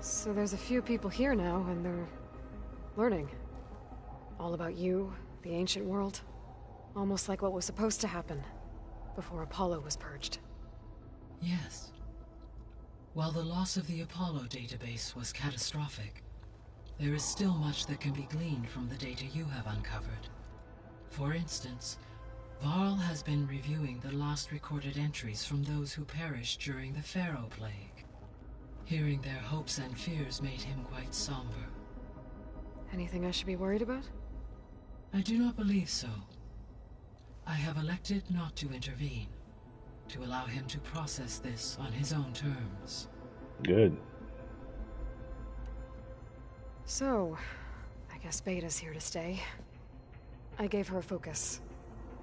So there's a few people here now, and they're learning. All about you, the ancient world. Almost like what was supposed to happen before Apollo was purged. Yes. While the loss of the Apollo database was catastrophic, there is still much that can be gleaned from the data you have uncovered. For instance, Varl has been reviewing the last recorded entries from those who perished during the Pharaoh Plague. Hearing their hopes and fears made him quite somber. Anything I should be worried about? I do not believe so. I have elected not to intervene, to allow him to process this on his own terms. Good. So, I guess Beta's here to stay. I gave her a focus.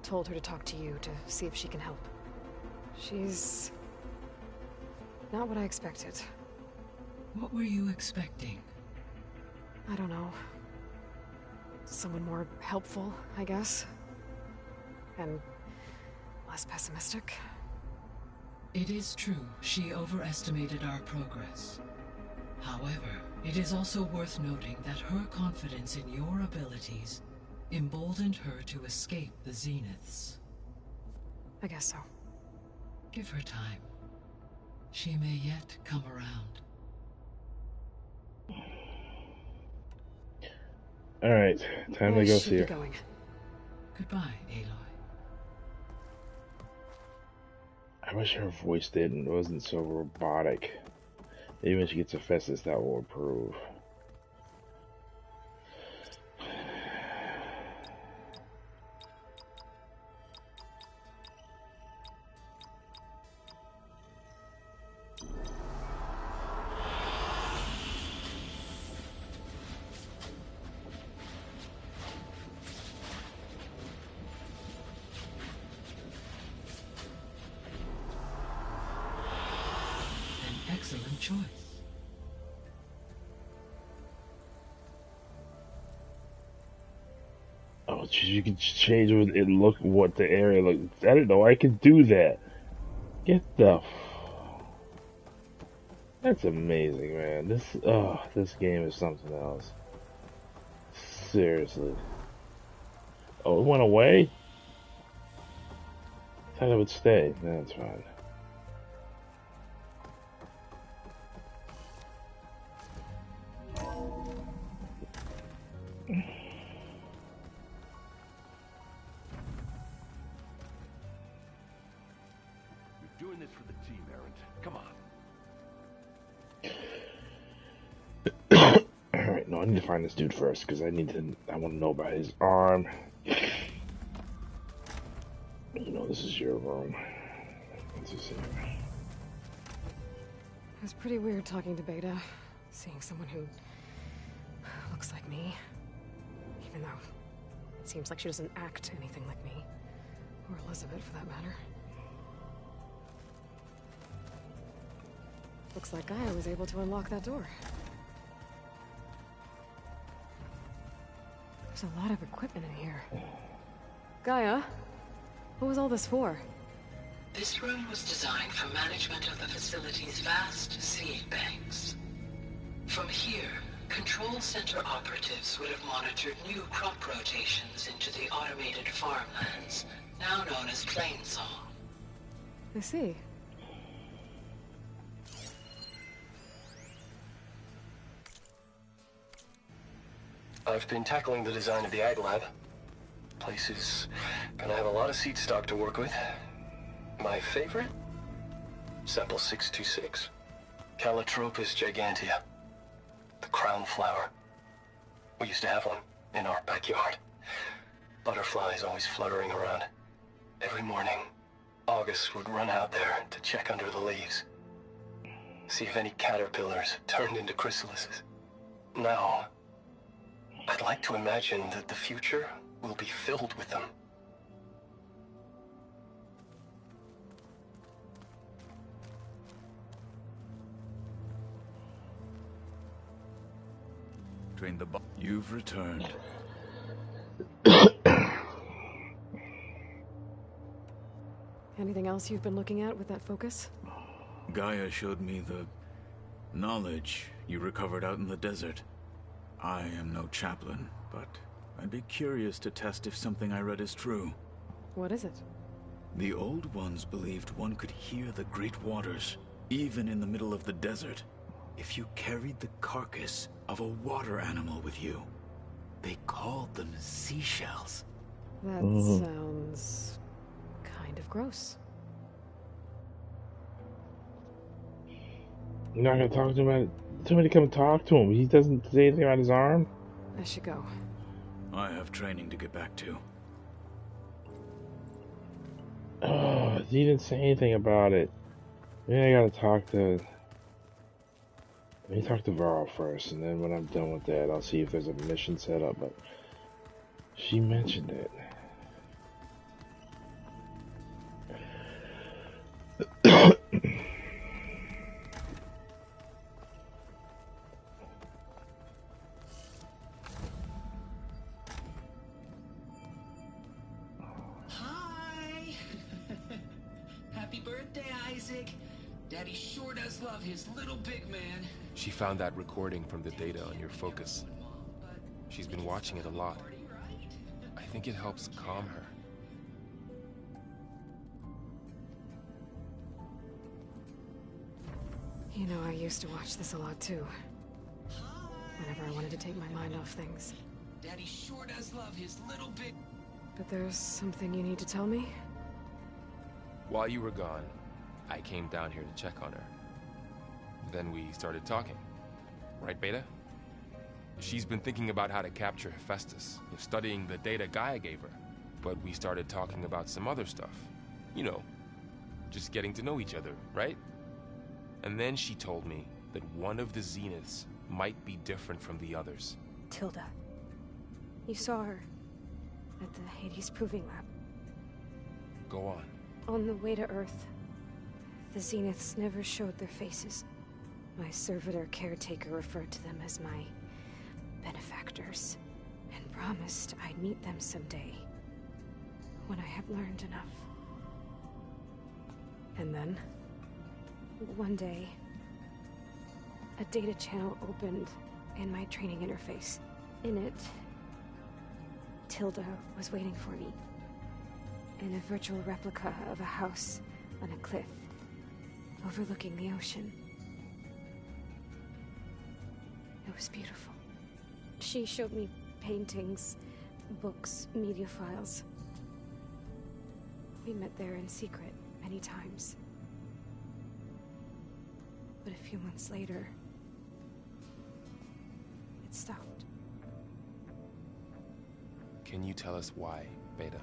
Told her to talk to you to see if she can help. She's not what I expected. What were you expecting? I don't know. Someone more helpful, I guess. And less pessimistic. It is true, she overestimated our progress. However, it is also worth noting that her confidence in your abilities emboldened her to escape the Zeniths. I guess so. Give her time. She may yet come around. Alright, time to go see her. Goodbye, Aloy. I wish her voice wasn't so robotic. Maybe when she gets a Festus, that will improve. Excellent choice. Oh, you can change what the area looks. I didn't know I could do that. Get the. That's amazing, man. This game is something else. Seriously. Oh, it went away? I thought it would stay. That's fine. You're doing this for the team, Errant. Come on. Alright, no, I need to find this dude first, because I want to know about his arm. You know, this is your room. What's he saying? It was pretty weird talking to Beta, seeing someone who looks like me. Even though it seems like she doesn't act anything like me. Or Elizabeth, for that matter. Looks like Gaia was able to unlock that door. There's a lot of equipment in here. Gaia, what was all this for? This room was designed for management of the facility's vast seed banks. From here, control center operatives would have monitored new crop rotations into the automated farmlands, now known as Plainsong. I see. I've been tackling the design of the Ag Lab. Place is gonna have a lot of seed stock to work with. My favorite? Sample 626. Calotropis gigantea. The crown flower. We used to have one in our backyard. Butterflies always fluttering around. Every morning, August would run out there to check under the leaves. See if any caterpillars turned into chrysalises. Now, I'd like to imagine that the future will be filled with them. Train the You've returned. Anything else you've been looking at with that focus? Gaia showed me the knowledge you recovered out in the desert. I am no chaplain, but I'd be curious to test if something I read is true. What is it? The old ones believed one could hear the great waters, even in the middle of the desert, if you carried the carcass of a water animal with you. They called them seashells. That sounds kind of gross. You're not gonna talk to him? Tell me to come talk to him. He doesn't say anything about his arm? I should go. I have training to get back to. Oh, he didn't say anything about it. Maybe I gotta talk to... Let me talk to Varl first, and then when I'm done with that, I'll see if there's a mission set up, but... She mentioned it. Hi! Happy birthday, Isaac! Daddy sure does love his little big man. She found that recording from the data on your focus. She's been watching it a lot. I think it helps calm her. You know, I used to watch this a lot too. Whenever I wanted to take my mind off things. Daddy sure does love his little big... But there's something you need to tell me? While you were gone, I came down here to check on her. Then we started talking. Right, Beta? She's been thinking about how to capture Hephaestus, studying the data Gaia gave her. But we started talking about some other stuff. You know, just getting to know each other, right? And then she told me that one of the Zeniths might be different from the others. Tilda. You saw her at the Hades Proving Lab. Go on. On the way to Earth, the Zeniths never showed their faces. My servitor caretaker referred to them as my benefactors, and promised I'd meet them someday, when I have learned enough. And then, one day, a data channel opened in my training interface. In it, Tilda was waiting for me, in a virtual replica of a house on a cliff, overlooking the ocean. It was beautiful. She showed me paintings, books, media files. We met there in secret many times. But a few months later, it stopped. Can you tell us why, Beta?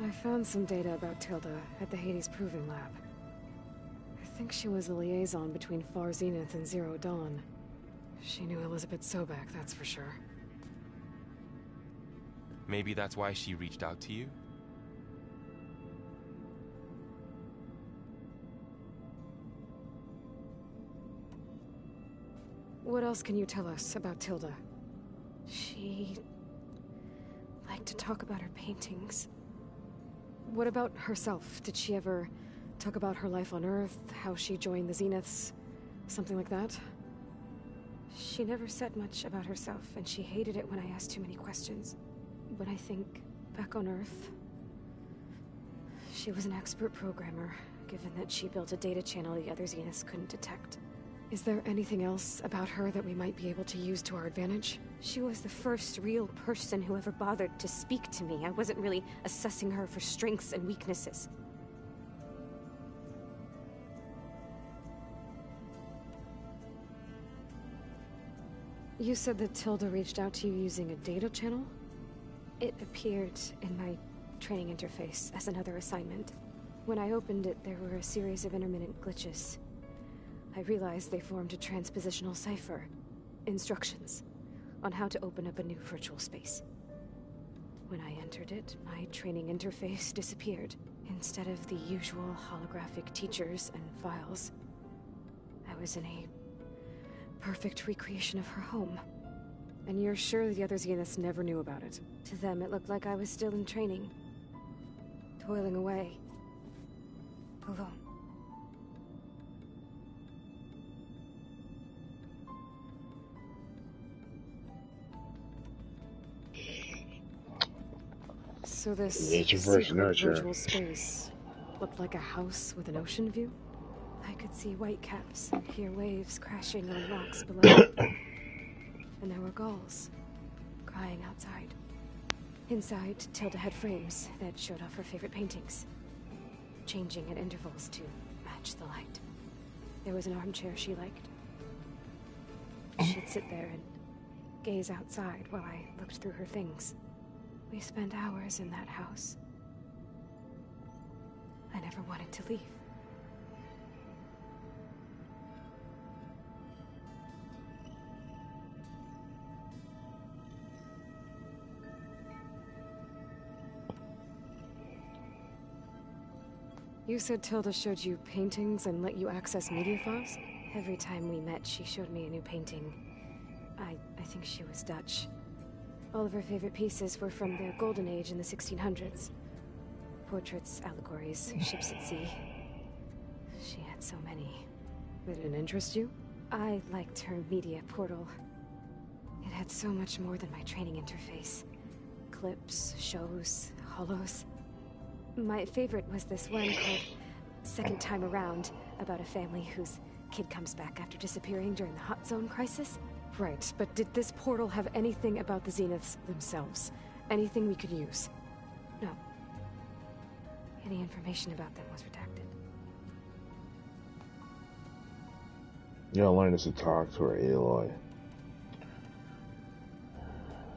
I found some data about Tilda at the Hades Proving Lab. I think she was a liaison between Far Zenith and Zero Dawn. She knew Elizabeth Sobek, that's for sure. Maybe that's why she reached out to you? What else can you tell us about Tilda? She liked to talk about her paintings. What about herself? Did she ever talk about her life on Earth, how she joined the Zeniths, something like that? She never said much about herself, and she hated it when I asked too many questions. But I think, back on Earth, she was an expert programmer, given that she built a data channel the other Zeniths couldn't detect. Is there anything else about her that we might be able to use to our advantage? She was the first real person who ever bothered to speak to me. I wasn't really assessing her for strengths and weaknesses. You said that Tilda reached out to you using a data channel? It appeared in my training interface as another assignment. When I opened it, there were a series of intermittent glitches. I realized they formed a transpositional cipher. Instructions on how to open up a new virtual space. When I entered it, my training interface disappeared. Instead of the usual holographic teachers and files, I was in a perfect recreation of her home. And you're sure the other Zeniths never knew about it? To them, it looked like I was still in training. Toiling away. Alone. So this secret virtual space looked like a house with an ocean view? I could see whitecaps and hear waves crashing on rocks below. And there were gulls crying outside. Inside, Tilda had frames that showed off her favorite paintings, changing at intervals to match the light. There was an armchair she liked. She'd sit there and gaze outside while I looked through her things. We spent hours in that house. I never wanted to leave. You said Tilda showed you paintings and let you access media files? Every time we met, she showed me a new painting. I think she was Dutch. All of her favorite pieces were from their golden age in the 1600s. Portraits, allegories, ships at sea. She had so many. They didn't interest you? I liked her media portal. It had so much more than my training interface. Clips, shows, holos. My favorite was this one called Second Time Around, about a family whose kid comes back after disappearing during the Hot Zone crisis. Right, but did this portal have anything about the Zeniths themselves? Anything we could use? No. Any information about them was redacted. You gotta learn to talk to her, Aloy.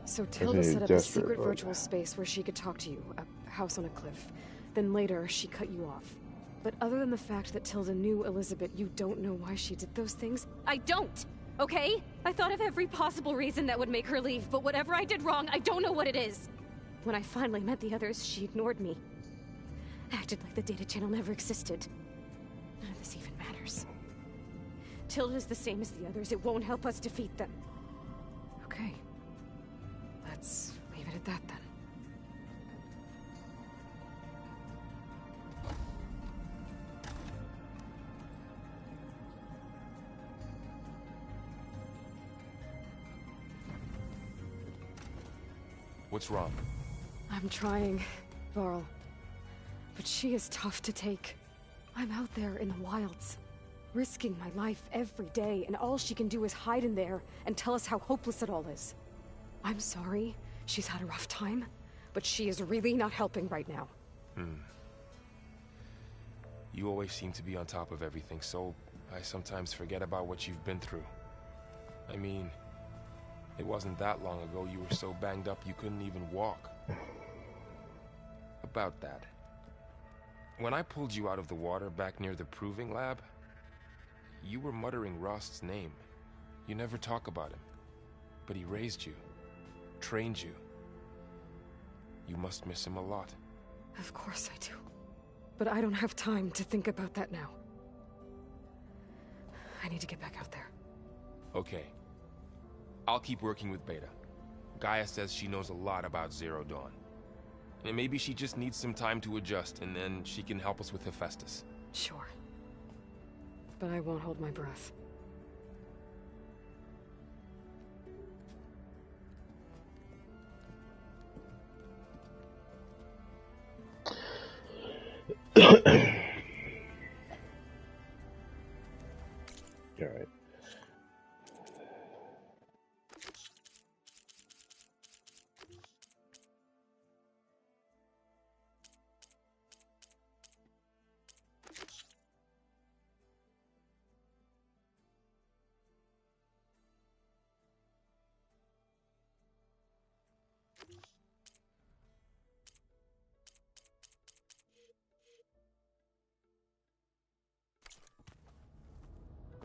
So Tilda set up a secret virtual space where she could talk to you, a house on a cliff. Then later, she cut you off. But other than the fact that Tilda knew Elizabeth, you don't know why she did those things? I don't! Okay? I thought of every possible reason that would make her leave, but whatever I did wrong, I don't know what it is. When I finally met the others, she ignored me. Acted like the data channel never existed. None of this even matters. Tilda's the same as the others. It won't help us defeat them. Okay. Let's leave it at that then. What's wrong? I'm trying, Varl. But she is tough to take. I'm out there in the wilds, risking my life every day, and all she can do is hide in there and tell us how hopeless it all is. I'm sorry, she's had a rough time, but she is really not helping right now. You always seem to be on top of everything, so I sometimes forget about what you've been through. I mean, it wasn't that long ago you were so banged up you couldn't even walk. About that. When I pulled you out of the water back near the proving lab, you were muttering Rost's name. You never talk about him. But he raised you, trained you. You must miss him a lot. Of course I do. But I don't have time to think about that now. I need to get back out there. Okay. I'll keep working with Beta. Gaia says she knows a lot about Zero Dawn. And maybe she just needs some time to adjust, and then she can help us with Hephaestus. Sure. But I won't hold my breath. All right.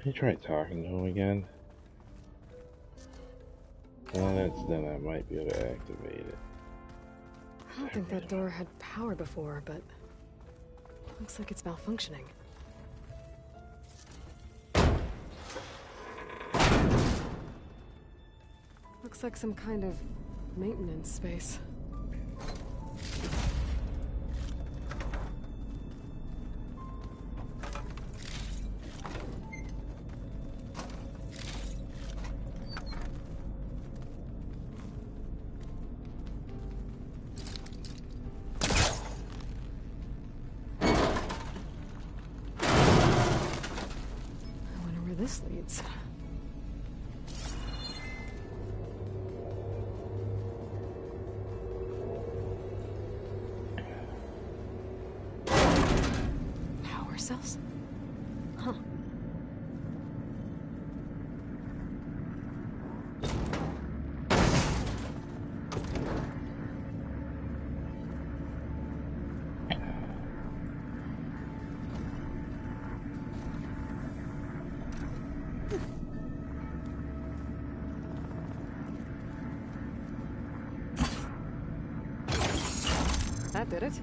Can you try talking to him again? Then I might be able to activate it. I don't think that door had power before, but looks like it's malfunctioning. Looks like some kind of maintenance space. This leads. Power cells? Huh. That did it.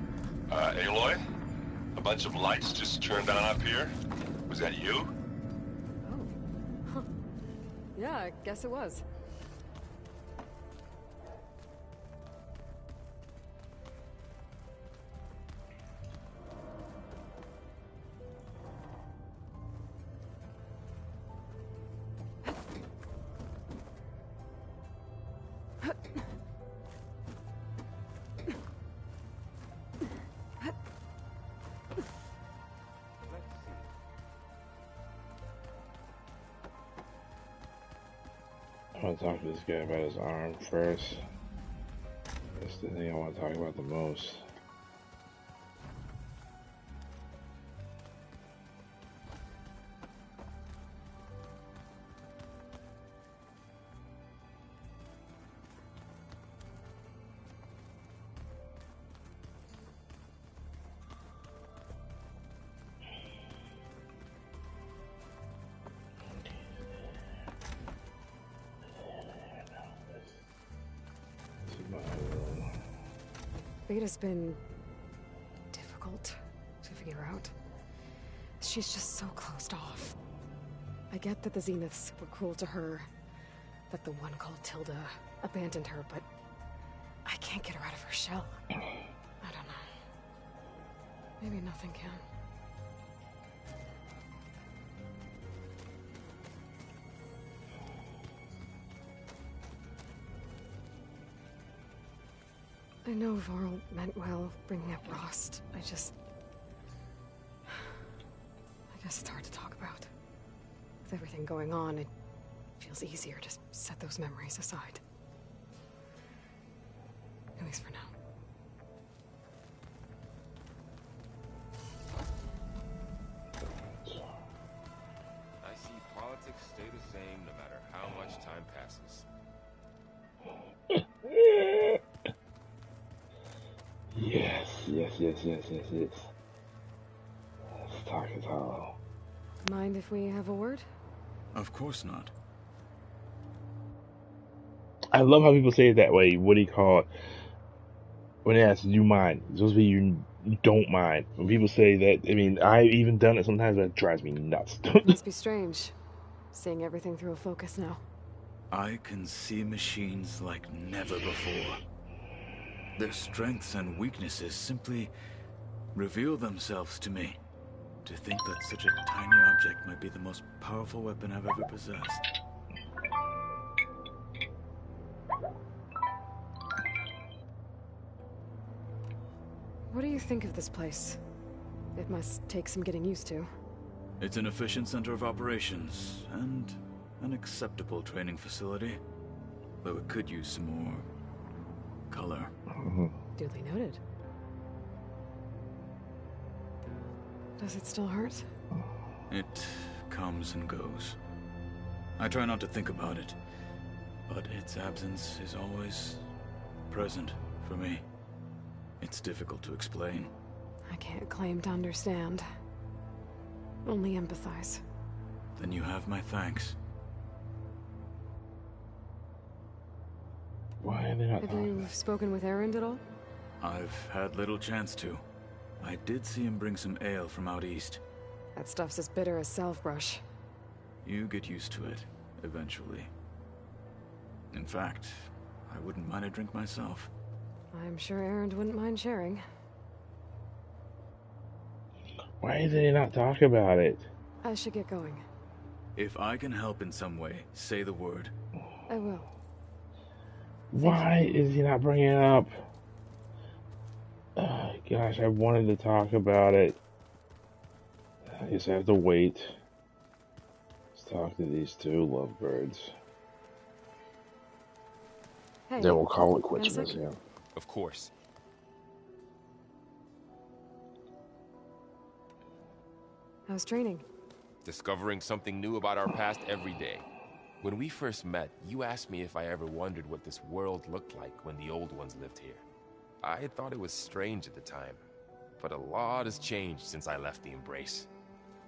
Aloy? A bunch of lights just turned on up here? Was that you? Oh. Huh. Yeah, I guess it was. I want to talk to this guy about his arm first. That's the thing I want to talk about the most. Beta's been difficult to figure out. She's just so closed off. I get that the Zeniths were cruel to her, that the one called Tilda abandoned her, but I can't get her out of her shell. I don't know. Maybe nothing can. I know Varl meant well, bringing up Rost. I guess it's hard to talk about. With everything going on, it feels easier to set those memories aside. At least for now. I see politics stay the same no matter how much time passes. Yes. Let's talk it all. Mind if we have a word? Of course not. I love how people say it that way. What do you call it? When they ask, do you mind? It's supposed to be you don't mind. When people say that, I mean, I've even done it sometimes, but it drives me nuts. Must be strange, seeing everything through a focus now. I can see machines like never before. Their strengths and weaknesses simply reveal themselves to me. To think that such a tiny object might be the most powerful weapon I've ever possessed. What do you think of this place? It must take some getting used to. It's an efficient center of operations, and an acceptable training facility. Though it could use some more color. Duly noted. Does it still hurt? It comes and goes. I try not to think about it, but its absence is always present for me. It's difficult to explain. I can't claim to understand. Only empathize. Then you have my thanks. Why are they not? Have you spoken with Erend at all? I've had little chance to. I did see him bring some ale from out east. That stuff's as bitter as salve-brush. You get used to it, eventually. In fact, I wouldn't mind a drink myself. I'm sure Erend wouldn't mind sharing. Why did they not talk about it? I should get going. If I can help in some way, say the word. I will. Why is he not bringing it up? Gosh, I wanted to talk about it. I guess I have to wait. Let's talk to these two lovebirds. Hey, then we'll call it quits. Yeah. Of course. How's training? Discovering something new about our past every day. When we first met, you asked me if I ever wondered what this world looked like when the old ones lived here. I thought it was strange at the time, but a lot has changed since I left the Embrace.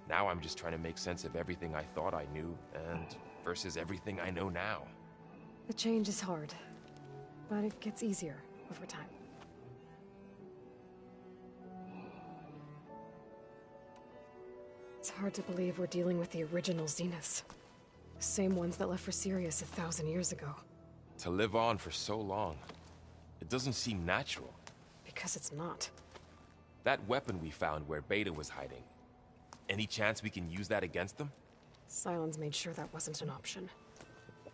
Now I'm just trying to make sense of everything I thought I knew, and versus everything I know now. The change is hard, but it gets easier over time. It's hard to believe we're dealing with the original Zeniths. The same ones that left for Sirius 1,000 years ago. To live on for so long, it doesn't seem natural. Because it's not. That weapon we found where Beta was hiding, any chance we can use that against them? Sylens made sure that wasn't an option.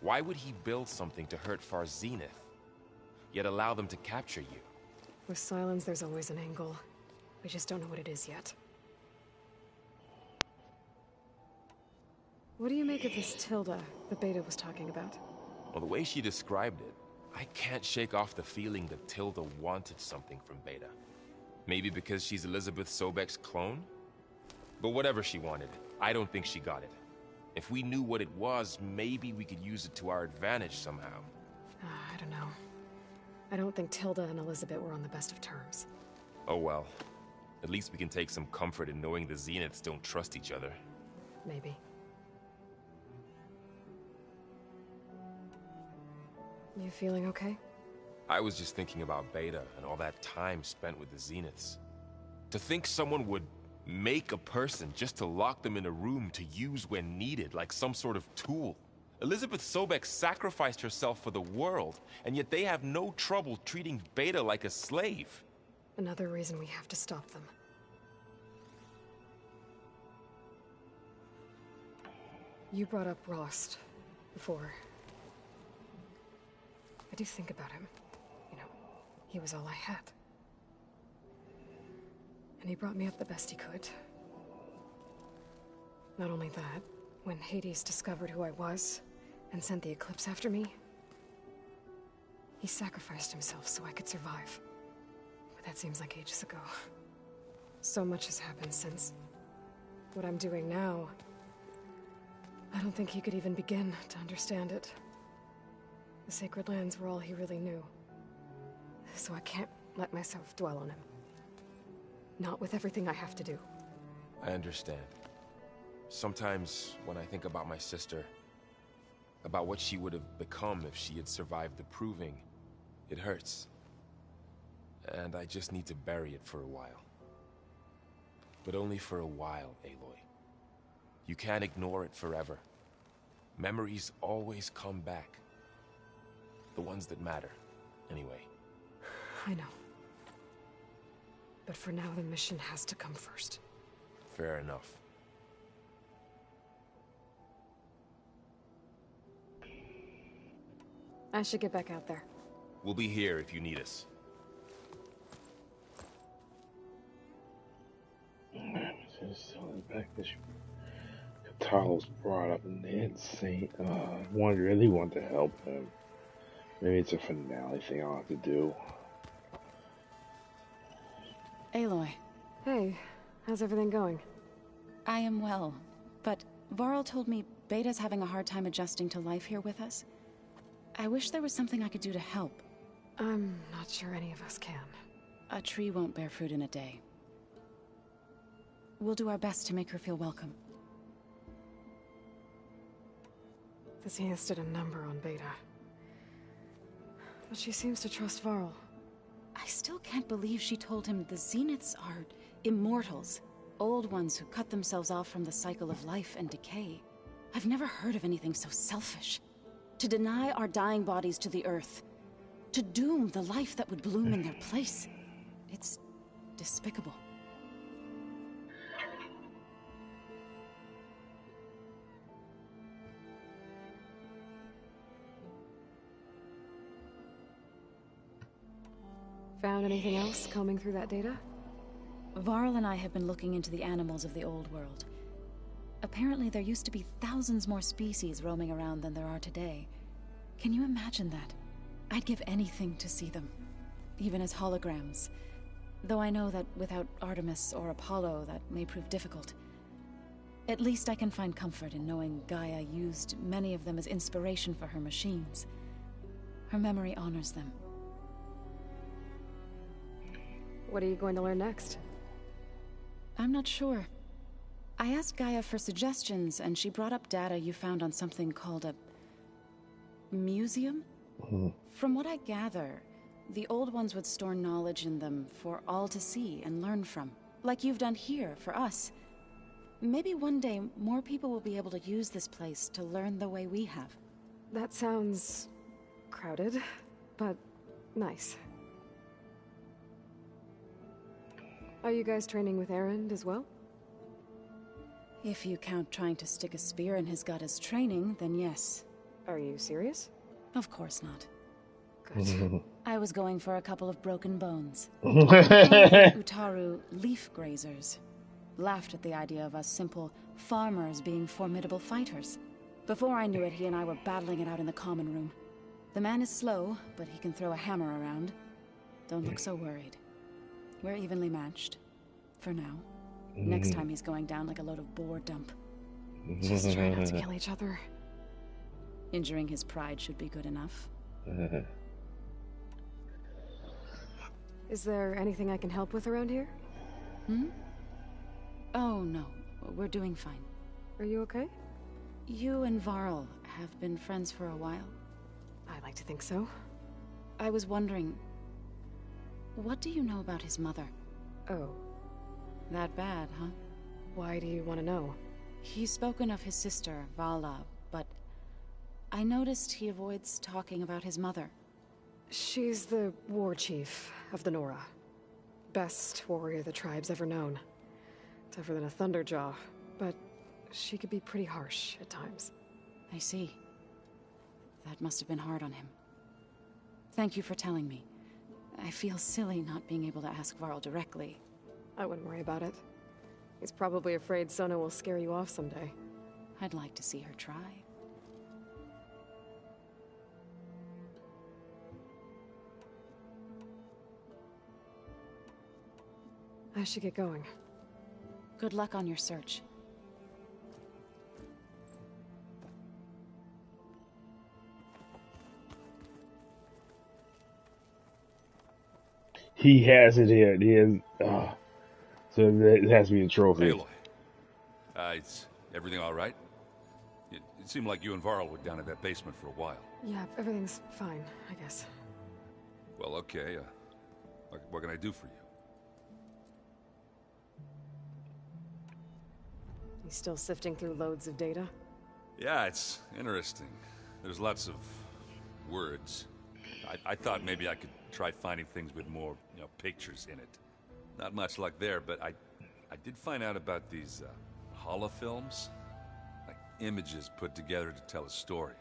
Why would he build something to hurt Far's Zenith, yet allow them to capture you? With Sylens, there's always an angle. We just don't know what it is yet. What do you make of this Tilda that Beta was talking about? Well, the way she described it, I can't shake off the feeling that Tilda wanted something from Beta. Maybe because she's Elizabeth Sobek's clone? But whatever she wanted, I don't think she got it. If we knew what it was, maybe we could use it to our advantage somehow. I don't know. I don't think Tilda and Elizabeth were on the best of terms. Oh well. At least we can take some comfort in knowing the Zeniths don't trust each other. Maybe. You feeling okay? I was just thinking about Beta and all that time spent with the Zeniths. To think someone would make a person just to lock them in a room to use when needed, like some sort of tool. Elizabeth Sobek sacrificed herself for the world, and yet they have no trouble treating Beta like a slave. Another reason we have to stop them. You brought up Rost before. I do think about him. You know, he was all I had. And he brought me up the best he could. Not only that, when Hades discovered who I was and sent the Eclipse after me, he sacrificed himself so I could survive. But that seems like ages ago. So much has happened since. What I'm doing now, I don't think he could even begin to understand it. The Sacred Lands were all he really knew. So I can't let myself dwell on him. Not with everything I have to do. I understand. Sometimes when I think about my sister, about what she would have become if she had survived the Proving, it hurts. And I just need to bury it for a while. But only for a while, Aloy. You can't ignore it forever. Memories always come back. The ones that matter, anyway. I know. But for now, the mission has to come first. Fair enough. I should get back out there. We'll be here if you need us. Katala's brought up and they insane. I really want to help him. Maybe it's a finale thing I'll have to do. Aloy. Hey, how's everything going? I am well, but Varl told me Beta's having a hard time adjusting to life here with us. I wish there was something I could do to help. I'm not sure any of us can. A tree won't bear fruit in a day. We'll do our best to make her feel welcome. The Zeniths did a number on Beta. But she seems to trust Varl. I still can't believe she told him the Zeniths are immortals. Old ones who cut themselves off from the cycle of life and decay. I've never heard of anything so selfish. To deny our dying bodies to the earth. To doom the life that would bloom in their place. It's despicable. Found anything else combing through that data? Varl and I have been looking into the animals of the old world. Apparently there used to be thousands more species roaming around than there are today. Can you imagine that? I'd give anything to see them, even as holograms. Though I know that without Artemis or Apollo, that may prove difficult. At least I can find comfort in knowing Gaia used many of them as inspiration for her machines. Her memory honors them. What are you going to learn next? I'm not sure. I asked Gaia for suggestions, and she brought up data you found on something called a museum? From what I gather, the old ones would store knowledge in them for all to see and learn from, like you've done here for us. Maybe one day more people will be able to use this place to learn the way we have. That sounds crowded, but nice. Are you guys training with Erend as well? If you count trying to stick a spear in his gut as training, then yes. Are you serious? Of course not. Good. I was going for a couple of broken bones. Utaru leaf grazers laughed at the idea of us simple farmers being formidable fighters. Before I knew it, he and I were battling it out in the common room. The man is slow, but he can throw a hammer around. Don't look so worried. We're evenly matched. For now. Next time he's going down like a load of boar dump. Just try not to kill each other. Injuring his pride should be good enough. Is there anything I can help with around here? Oh, no. We're doing fine. Are you okay? You and Varl have been friends for a while. I like to think so. I was wondering, what do you know about his mother? Oh. That bad, huh? Why do you want to know? He's spoken of his sister, Vala, but I noticed he avoids talking about his mother. She's the war chief of the Nora. Best warrior the tribe's ever known. Tougher than a Thunderjaw, but she could be pretty harsh at times. I see. That must have been hard on him. Thank you for telling me. I feel silly not being able to ask Varl directly. I wouldn't worry about it. He's probably afraid Sona will scare you off someday. I'd like to see her try. I should get going. Good luck on your search. He has it here. He has. So it has to be a trophy. Aloy. Is everything all right? It seemed like you and Varl were down at that basement for a while. Yeah, everything's fine, I guess. Well, okay. What can I do for you? You still sifting through loads of data? Yeah, it's interesting. There's lots of words. I thought maybe I could try finding things with more, pictures in it. Not much luck there, but I did find out about these holofilms. Like images put together to tell a story.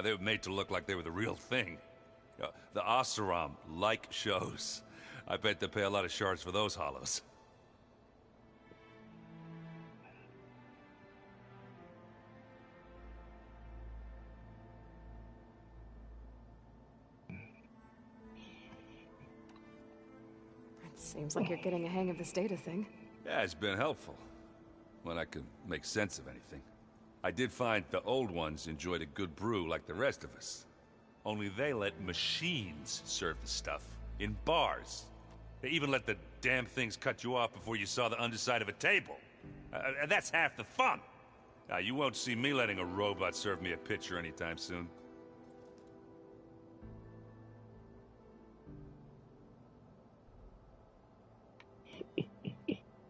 They were made to look like they were the real thing. The Oseram like shows. I bet they pay a lot of shards for those holos. Seems like you're getting a hang of this data thing. Yeah, it's been helpful. When I could make sense of anything. I did find the old ones enjoyed a good brew like the rest of us. Only they let machines serve the stuff in bars. They even let the damn things cut you off before you saw the underside of a table. And that's half the fun. You won't see me letting a robot serve me a pitcher anytime soon.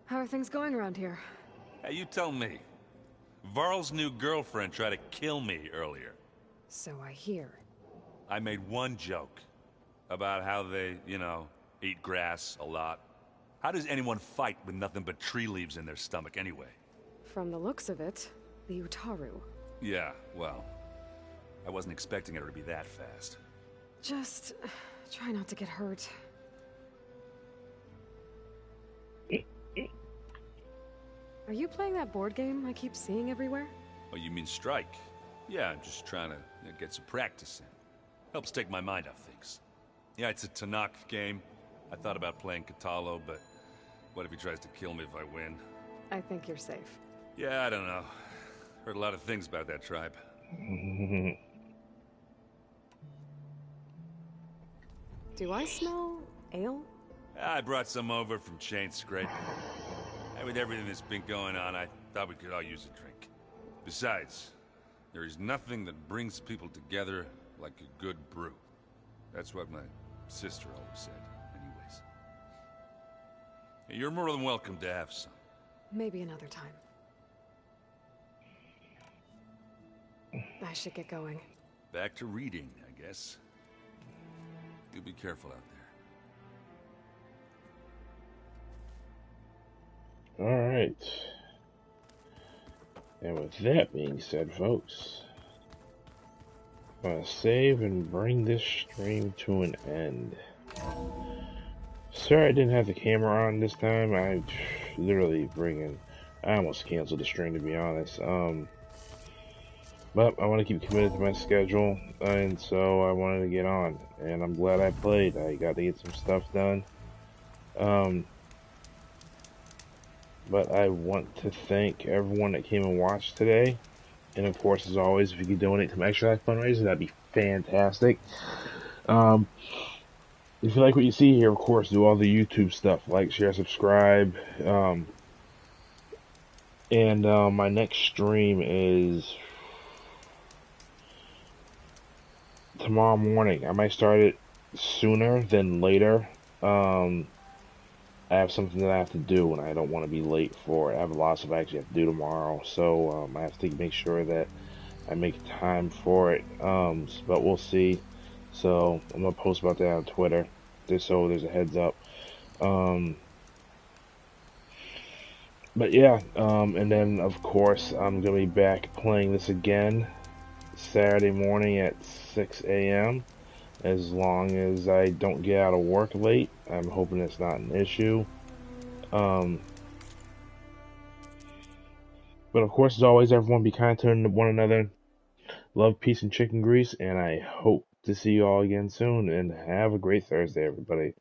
How are things going around here? Hey, you tell me. Varl's new girlfriend tried to kill me earlier. So I hear. I made one joke about how they, eat grass a lot. How does anyone fight with nothing but tree leaves in their stomach anyway? From the looks of it, the Utaru. Yeah, well, I wasn't expecting her to be that fast. Just try not to get hurt. Are you playing that board game I keep seeing everywhere? Oh, you mean Strike? Yeah, I'm just trying to get some practice in. Helps take my mind off things. Yeah, it's a Tanakh game. I thought about playing Katalo, but what if he tries to kill me if I win? I think you're safe. Yeah, I don't know. Heard a lot of things about that tribe. Do I smell ale? I brought some over from Chain Scraping. With everything that's been going on, I thought we could all use a drink. Besides, there is nothing that brings people together like a good brew. That's what my sister always said, anyways. You're more than welcome to have some. Maybe another time. I should get going. Back to reading, I guess. You be careful out there. Alright. And with that being said, folks, I'm going to save and bring this stream to an end. Sorry I didn't have the camera on this time. I almost canceled the stream, to be honest. But I want to keep committed to my schedule, and so I wanted to get on. And I'm glad I played. I got to get some stuff done. But I want to thank everyone that came and watched today. And of course, as always, if you could donate to my Extra Life fundraiser, that'd be fantastic. If you like what you see here, of course, do all the YouTube stuff. Like, share, subscribe. And my next stream is tomorrow morning. I might start it sooner than later. I have something that I have to do, and I don't want to be late for it. I have lots of actually have to do tomorrow, so I have to make sure that I make time for it. But we'll see. So I'm gonna post about that on Twitter, just so there's a heads up. But yeah, and then of course I'm gonna be back playing this again Saturday morning at 6 a.m. as long as I don't get out of work late. I'm hoping it's not an issue. But of course, as always, everyone be kind to one another. Love, peace, and chicken grease, and I hope to see you all again soon. And have a great Thursday, everybody.